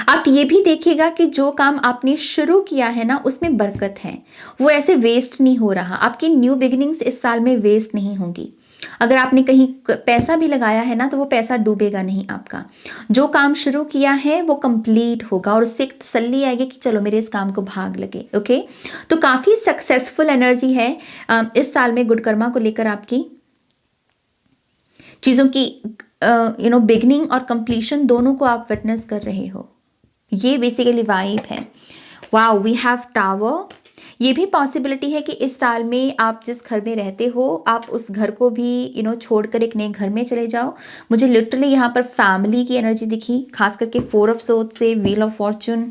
आप ये भी देखिएगा कि जो काम आपने शुरू किया है ना, उसमें बरकत है, वो ऐसे वेस्ट नहीं हो रहा। आपकी न्यू बिगिनिंग्स इस साल में वेस्ट नहीं होंगी। अगर आपने कहीं पैसा भी लगाया है ना, तो वो पैसा डूबेगा नहीं आपका। जो काम शुरू किया है वो कंप्लीट होगा, और उससे एक तसल्ली आएगी कि चलो मेरे इस काम को भाग लगे। ओके, तो काफ़ी सक्सेसफुल एनर्जी है इस साल में गुड कर्मा को लेकर आपकी। चीज़ों की बिगनिंग और कंप्लीशन दोनों को आप विटनेस कर रहे हो, ये बेसिकली वाइब है। Wow, we have tower. ये भी पॉसिबिलिटी है कि इस साल में आप जिस घर में रहते हो, आप उस घर को भी छोड़कर एक नए घर में चले जाओ। मुझे लिटरली यहाँ पर फैमिली की एनर्जी दिखी, खास करके 4 ऑफ सोर्ड्स से व्हील ऑफ फॉर्च्यून,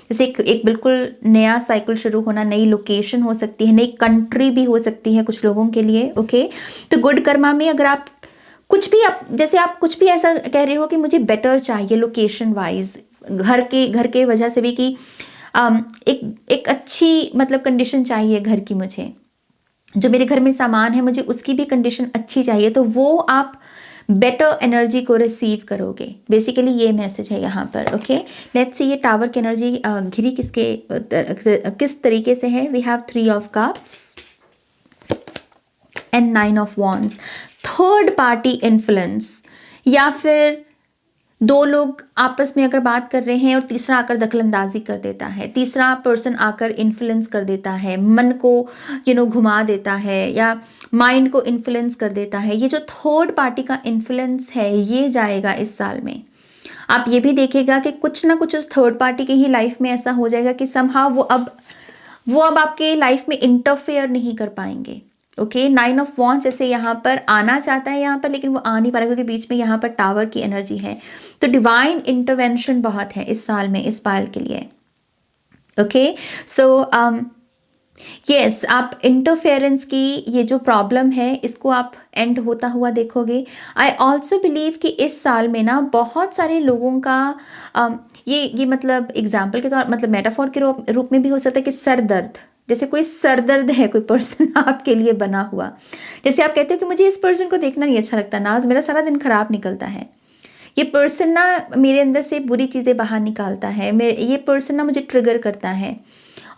जैसे एक बिल्कुल नया साइकिल शुरू होना, नई लोकेशन हो सकती है, नई कंट्री भी हो सकती है कुछ लोगों के लिए। ओके, तो गुड कर्मा में अगर आप कुछ भी आप कुछ भी ऐसा कह रहे हो कि मुझे बेटर चाहिए लोकेशन वाइज, घर के वजह से भी कि एक अच्छी मतलब कंडीशन चाहिए घर की, मुझे जो मेरे घर में सामान है मुझे उसकी भी कंडीशन अच्छी चाहिए, तो वो आप बेटर एनर्जी को रिसीव करोगे। बेसिकली ये मैसेज है यहाँ पर। ओके, लेट्स सी ये टावर की एनर्जी घिरी किस तरीके से है। We have 3 of cups and 9 of wands. Third party influence, या फिर दो लोग आपस में अगर बात कर रहे हैं और तीसरा आकर दखलंदाजी कर देता है, तीसरा पर्सन आकर इन्फ्लुएंस कर देता है, मन को घुमा देता है, या माइंड को इन्फ्लुएंस कर देता है। ये जो थर्ड पार्टी का इन्फ्लुएंस है, ये जाएगा इस साल में। आप ये भी देखेगा कि कुछ ना कुछ उस थर्ड पार्टी की ही लाइफ में ऐसा हो जाएगा कि समहाउ वो अब आपके लाइफ में इंटरफेयर नहीं कर पाएंगे। ओके, 9 ऑफ वॉन्ड्स जैसे यहाँ पर आना चाहता है यहाँ पर, लेकिन वो आ नहीं पा रहा क्योंकि बीच में यहाँ पर टावर की एनर्जी है। तो डिवाइन इंटरवेंशन बहुत है इस साल में इस पायल के लिए। ओके, सो यस, आप इंटरफेरेंस की ये जो प्रॉब्लम है इसको आप एंड होता हुआ देखोगे। आई ऑल्सो बिलीव कि इस साल में ना बहुत सारे लोगों का ये मतलब एग्जाम्पल के तौर मतलब मेटाफोर के रूप में भी हो सकता है कि सर दर्द, जैसे कोई सर दर्द है कोई पर्सन आपके लिए बना हुआ। जैसे आप कहते हो कि मुझे इस पर्सन को देखना नहीं अच्छा लगता, नाज मेरा सारा दिन खराब निकलता है, ये पर्सन ना मेरे अंदर से बुरी चीज़ें बाहर निकालता है, ये पर्सन ना मुझे ट्रिगर करता है,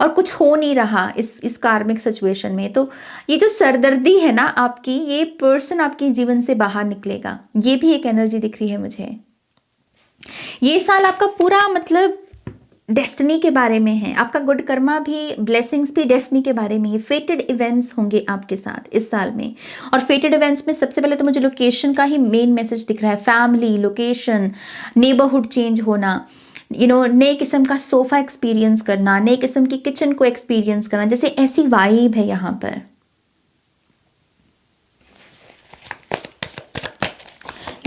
और कुछ हो नहीं रहा इस कार्मिक सिचुएशन में। तो ये जो सरदर्दी है ना आपकी, ये पर्सन आपके जीवन से बाहर निकलेगा, ये भी एक एनर्जी दिख रही है मुझे। ये साल आपका पूरा मतलब डेस्टिनी के बारे में है। आपका गुड कर्मा भी, ब्लेसिंग्स भी डेस्टिनी के बारे में है। फेटेड इवेंट्स होंगे आपके साथ इस साल में, और फेटेड इवेंट्स में सबसे पहले तो मुझे लोकेशन का ही मेन मैसेज दिख रहा है। फैमिली, लोकेशन, नेबरहुड चेंज होना, नए किस्म का सोफा एक्सपीरियंस करना, नए किस्म की किचन को एक्सपीरियंस करना, जैसे ऐसी वाइब है यहाँ पर।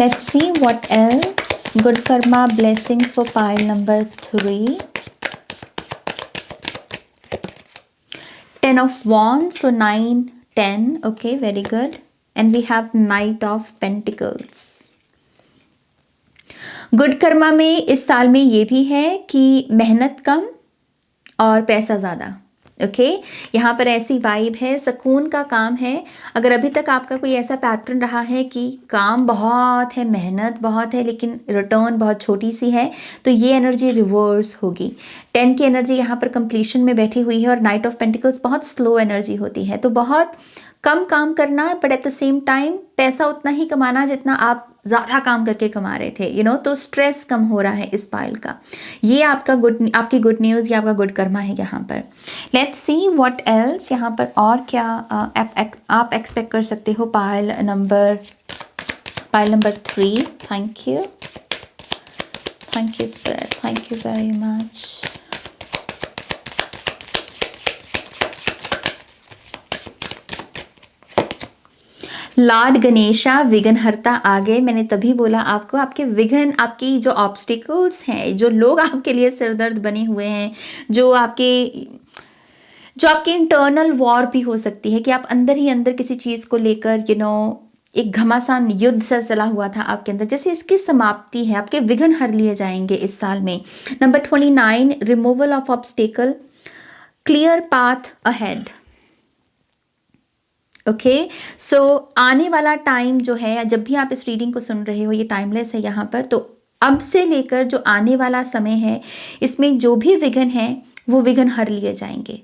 Let's see what else. Good Karma blessings for pile number 3। 10 of wands, so 9, 10, okay, very good. And we have Knight of Pentacles. Good karma में इस साल में ये भी है कि मेहनत कम और पैसा ज़्यादा। ओके यहाँ पर ऐसी वाइब है, सुकून का काम है। अगर अभी तक आपका कोई ऐसा पैटर्न रहा है कि काम बहुत है, मेहनत बहुत है, लेकिन रिटर्न बहुत छोटी सी है, तो ये एनर्जी रिवर्स होगी। 10 की एनर्जी यहाँ पर कंप्लीशन में बैठी हुई है और नाइट ऑफ पेंटिकल्स बहुत स्लो एनर्जी होती है, तो बहुत कम काम करना, but at the same time पैसा उतना ही कमाना जितना आप ज़्यादा काम करके कमा रहे थे, तो स्ट्रेस कम हो रहा है इस पाइल का। ये आपकी गुड न्यूज़, ये आपका गुड कर्मा है यहाँ पर। लेट्स सी व्हाट एल्स, यहाँ पर और क्या आप एक्सपेक्ट कर सकते हो pile number 3। Thank you spirit, thank you very much. Lord Ganesha विघ्नहर्ता आ गए। मैंने तभी बोला आपको, आपके विघ्न, आपकी जो ऑब्स्टिकल्स हैं, जो लोग आपके लिए सिरदर्द बने हुए हैं, जो आपकी इंटरनल वॉर भी हो सकती है कि आप अंदर ही अंदर किसी चीज़ को लेकर एक घमासान युद्ध सा चला हुआ था आपके अंदर, जैसे इसकी समाप्ति है, आपके विघ्न हर लिए जाएंगे इस साल में। Number 29, removal of obstacle, clear path ahead. Okay so आने वाला टाइम जो है, जब भी आप इस रीडिंग को सुन रहे हो, ये टाइमलेस है यहाँ पर, तो अब से लेकर जो आने वाला समय है, इसमें जो भी विघ्न है वो विघ्न हर लिए जाएंगे।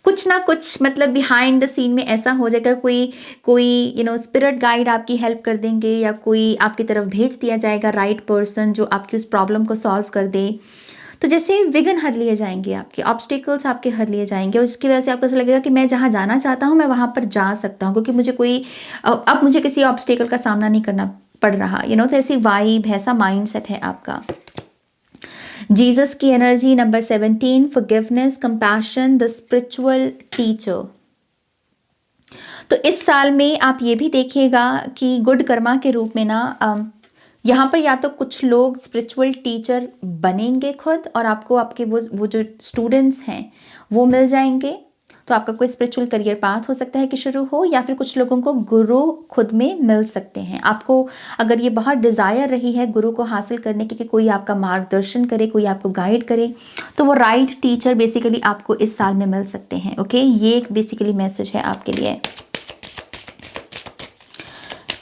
कुछ ना कुछ मतलब बिहाइंड द सीन में ऐसा हो जाएगा, कोई स्पिरिट गाइड आपकी हेल्प कर देंगे, या कोई आपकी तरफ भेज दिया जाएगा राइट पर्सन जो आपकी उस प्रॉब्लम को सॉल्व कर दे। तो जैसे विघ्न हर लिए जाएंगे, आपके ऑब्स्टिकल्स आपके हर लिए जाएंगे, और उसकी वजह से आपको ऐसा लगेगा कि मैं जहाँ जाना चाहता हूँ मैं वहाँ पर जा सकता हूँ, क्योंकि अब मुझे किसी ऑब्स्टिकल का सामना नहीं करना पड़ रहा। तो ऐसी वाइब है, ऐसा माइंडसेट है आपका। जीसस की energy number 17, forgiveness, compassion, the spiritual teacher. तो इस साल में आप ये भी देखिएगा कि गुड कर्मा के रूप में यहाँ पर या तो कुछ लोग स्पिरिचुअल टीचर बनेंगे खुद, और आपको आपके वो जो स्टूडेंट्स हैं वो मिल जाएंगे। तो आपका कोई स्पिरिचुअल करियर पाथ हो सकता है कि शुरू हो, या फिर कुछ लोगों को गुरु खुद में मिल सकते हैं। आपको अगर ये बहुत डिज़ायर रही है गुरु को हासिल करने की, कि कोई आपका मार्गदर्शन करे, कोई आपको गाइड करे, तो वो राइट टीचर बेसिकली आपको इस साल में मिल सकते हैं। ओके ये एक बेसिकली मैसेज है आपके लिए।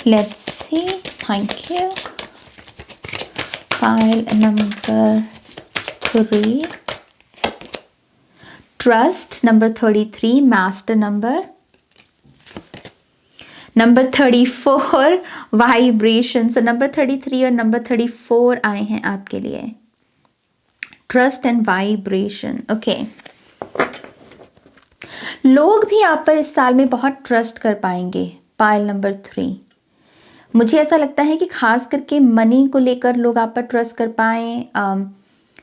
Let's see, thank you. File number 3, trust number 33, master number 34, vibration. So number 33 और नंबर 34 आए हैं आपके लिए, ट्रस्ट एंड वाइब्रेशन। ओके लोग भी आप पर इस साल में बहुत ट्रस्ट कर पाएंगे। पाइल नंबर 3, मुझे ऐसा लगता है कि खास करके मनी को लेकर लोग आप पर ट्रस्ट कर पाएँ,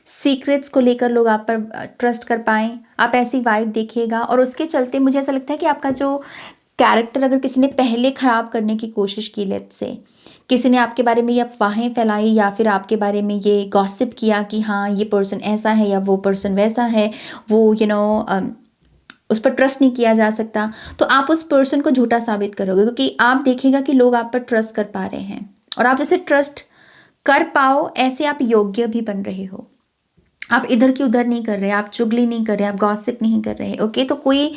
सीक्रेट्स को लेकर लोग आप पर ट्रस्ट कर पाएँ, आप ऐसी वाइब देखिएगा। और उसके चलते मुझे ऐसा लगता है कि आपका जो कैरेक्टर अगर किसी ने पहले ख़राब करने की कोशिश की, लेट्स से किसी ने आपके बारे में ये अफवाहें फैलाई, या फिर आपके बारे में ये गॉसिप किया कि हाँ ये पर्सन ऐसा है या वो पर्सन वैसा है, वो उस पर ट्रस्ट नहीं किया जा सकता, तो आप उस पर्सन को झूठा साबित करोगे, क्योंकि आप देखिएगा कि लोग आप पर ट्रस्ट कर पा रहे हैं, और आप जैसे ट्रस्ट कर पाओ ऐसे आप योग्य भी बन रहे हो। आप इधर की उधर नहीं कर रहे, आप चुगली नहीं कर रहे, आप गॉसिप नहीं कर रहे। ओके तो कोई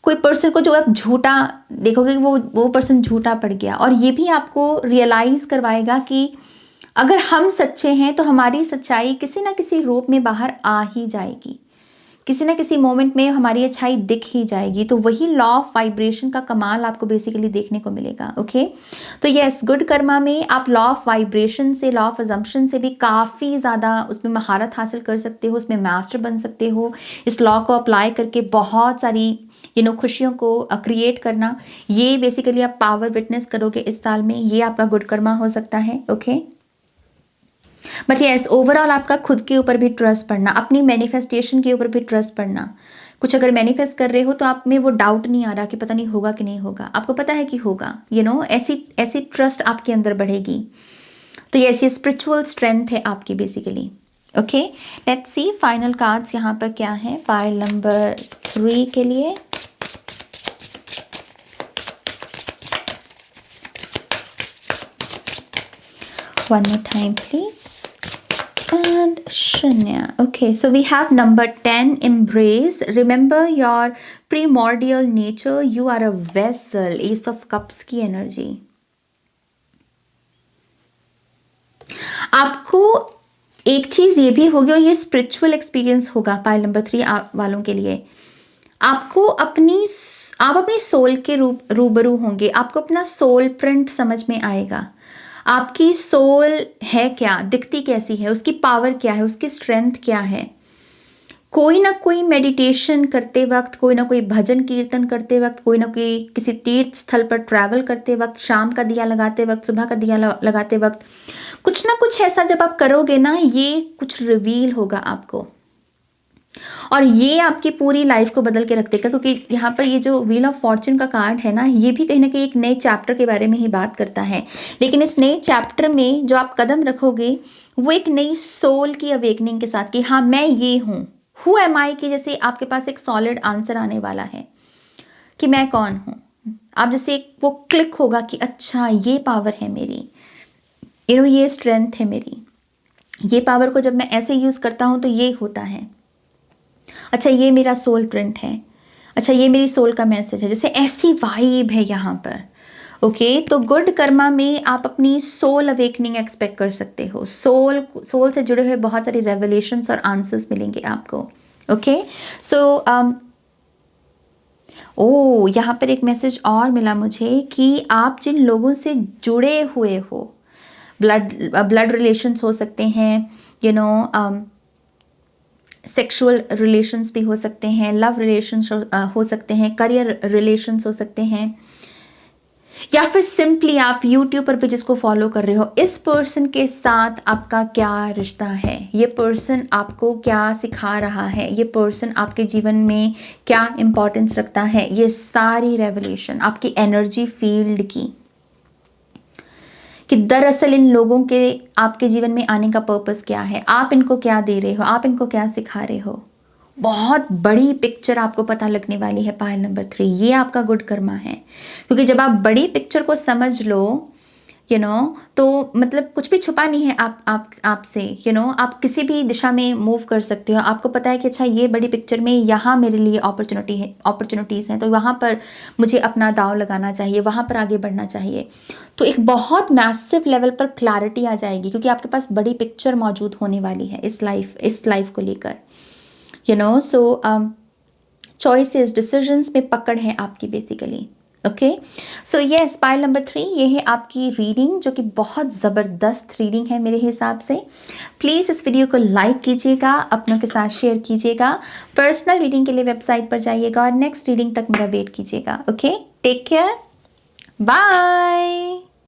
पर्सन को जो आप झूठा देखोगे वो पर्सन झूठा पड़ गया, और ये भी आपको रियलाइज़ करवाएगा कि अगर हम सच्चे हैं तो हमारी सच्चाई किसी ना किसी रूप में बाहर आ ही जाएगी, किसी ना किसी मोमेंट में हमारी अच्छाई दिख ही जाएगी। तो वही लॉ ऑफ वाइब्रेशन का कमाल आपको बेसिकली देखने को मिलेगा। ओके तो यस, गुड कर्मा में आप लॉ ऑफ वाइब्रेशन से, लॉ ऑफ अजम्पशन से भी काफ़ी ज़्यादा उसमें महारत हासिल कर सकते हो, उसमें मास्टर बन सकते हो। इस लॉ को अप्लाई करके बहुत सारी खुशियों को क्रिएट करना, ये बेसिकली आप पावर विटनेस करोगे इस साल में, ये आपका गुड कर्मा हो सकता है। ओके बट यस, ओवरऑल आपका खुद के ऊपर भी ट्रस्ट पड़ना, अपनी मैनिफेस्टेशन के ऊपर भी ट्रस्ट पड़ना। कुछ अगर मैनिफेस्ट कर रहे हो तो आप में वो डाउट नहीं आ रहा कि पता नहीं होगा कि नहीं होगा, आपको पता है कि होगा। ऐसी ट्रस्ट आपके अंदर बढ़ेगी। तो यस, ये स्पिरिचुअल स्ट्रेंथ है आपकी basically. Okay let's C final cards यहाँ पर क्या है फाइल नंबर 3 के लिए। One more time, please. and Shanya. Okay, so we have number 10, embrace. Remember your primordial nature. You are a vessel. Ace of Cups की energy. आपको एक चीज ये भी होगी और ये स्पिरिचुअल एक्सपीरियंस होगा पाइल नंबर 3 वालों के लिए। आप अपनी सोल के रूबरू होंगे। आपको अपना सोल प्रिंट समझ में आएगा। आपकी सोल है क्या, दिखती कैसी है, उसकी पावर क्या है, उसकी स्ट्रेंथ क्या है। कोई ना कोई मेडिटेशन करते वक्त, कोई ना कोई भजन कीर्तन करते वक्त, कोई ना कोई किसी तीर्थ स्थल पर ट्रैवल करते वक्त, शाम का दिया लगाते वक्त, सुबह का दिया लगाते वक्त, कुछ ना कुछ ऐसा जब आप करोगे ना, ये कुछ रिवील होगा आपको और ये आपकी पूरी लाइफ को बदल के रख देगा। क्योंकि यहाँ पर ये जो व्हील ऑफ फॉर्च्यून का कार्ड है ना, ये भी कहीं ना कहीं एक नए चैप्टर के बारे में ही बात करता है। लेकिन इस नए चैप्टर में जो आप कदम रखोगे वो एक नई सोल की अवेकनिंग के साथ कि हाँ मैं ये हूँ, हु एम आई, की जैसे आपके पास एक सॉलिड आंसर आने वाला है कि मैं कौन हूँ। आप जैसे वो क्लिक होगा कि अच्छा ये पावर है मेरी, ये स्ट्रेंथ है मेरी, ये पावर को जब मैं ऐसे यूज़ करता हूँ तो ये होता है। अच्छा ये मेरा सोल प्रिंट है, अच्छा ये मेरी सोल का मैसेज है, जैसे ऐसी वाइब है यहाँ पर। ओके, तो गुड कर्मा में आप अपनी सोल अवेकनिंग एक्सपेक्ट कर सकते हो। सोल से जुड़े हुए बहुत सारे रेवलेशंस और आंसर्स मिलेंगे आपको। ओके, सो यहाँ पर एक मैसेज और मिला मुझे कि आप जिन लोगों से जुड़े हुए हो, ब्लड रिलेशंस हो सकते हैं, सेक्सुअल रिलेशंस भी हो सकते हैं, लव रिलेशंस हो सकते हैं, करियर रिलेशंस हो सकते हैं, या फिर सिंपली आप यूट्यूब पर भी जिसको फॉलो कर रहे हो, इस पर्सन के साथ आपका क्या रिश्ता है, ये पर्सन आपको क्या सिखा रहा है, ये पर्सन आपके जीवन में क्या इम्पोर्टेंस रखता है, ये सारी रेवलेशन आपकी एनर्जी फील्ड की, कि दरअसल इन लोगों के आपके जीवन में आने का पर्पस क्या है, आप इनको क्या दे रहे हो, आप इनको क्या सिखा रहे हो। बहुत बड़ी पिक्चर आपको पता लगने वाली है पायल नंबर 3। ये आपका गुड कर्मा है, क्योंकि जब आप बड़ी पिक्चर को समझ लो तो मतलब कुछ भी छुपा नहीं है आपसे। आप किसी भी दिशा में मूव कर सकते हो। आपको पता है कि अच्छा ये बड़ी पिक्चर में यहाँ मेरे लिए अपॉर्चुनिटीज़ हैं, तो वहाँ पर मुझे अपना दाव लगाना चाहिए, वहाँ पर आगे बढ़ना चाहिए। तो एक बहुत मैसिव लेवल पर क्लैरिटी आ जाएगी, क्योंकि आपके पास बड़ी पिक्चर मौजूद होने वाली है इस लाइफ को लेकर। सो चॉइसेस, डिसीजंस में पकड़ है आपकी basically. Okay, so yes, pile number 3 ये है आपकी रीडिंग, जो कि बहुत ज़बरदस्त रीडिंग है मेरे हिसाब से। प्लीज़ इस वीडियो को लाइक कीजिएगा, अपनों के साथ शेयर कीजिएगा। पर्सनल रीडिंग के लिए वेबसाइट पर जाइएगा और नेक्स्ट रीडिंग तक मेरा वेट कीजिएगा। Okay, take care, bye.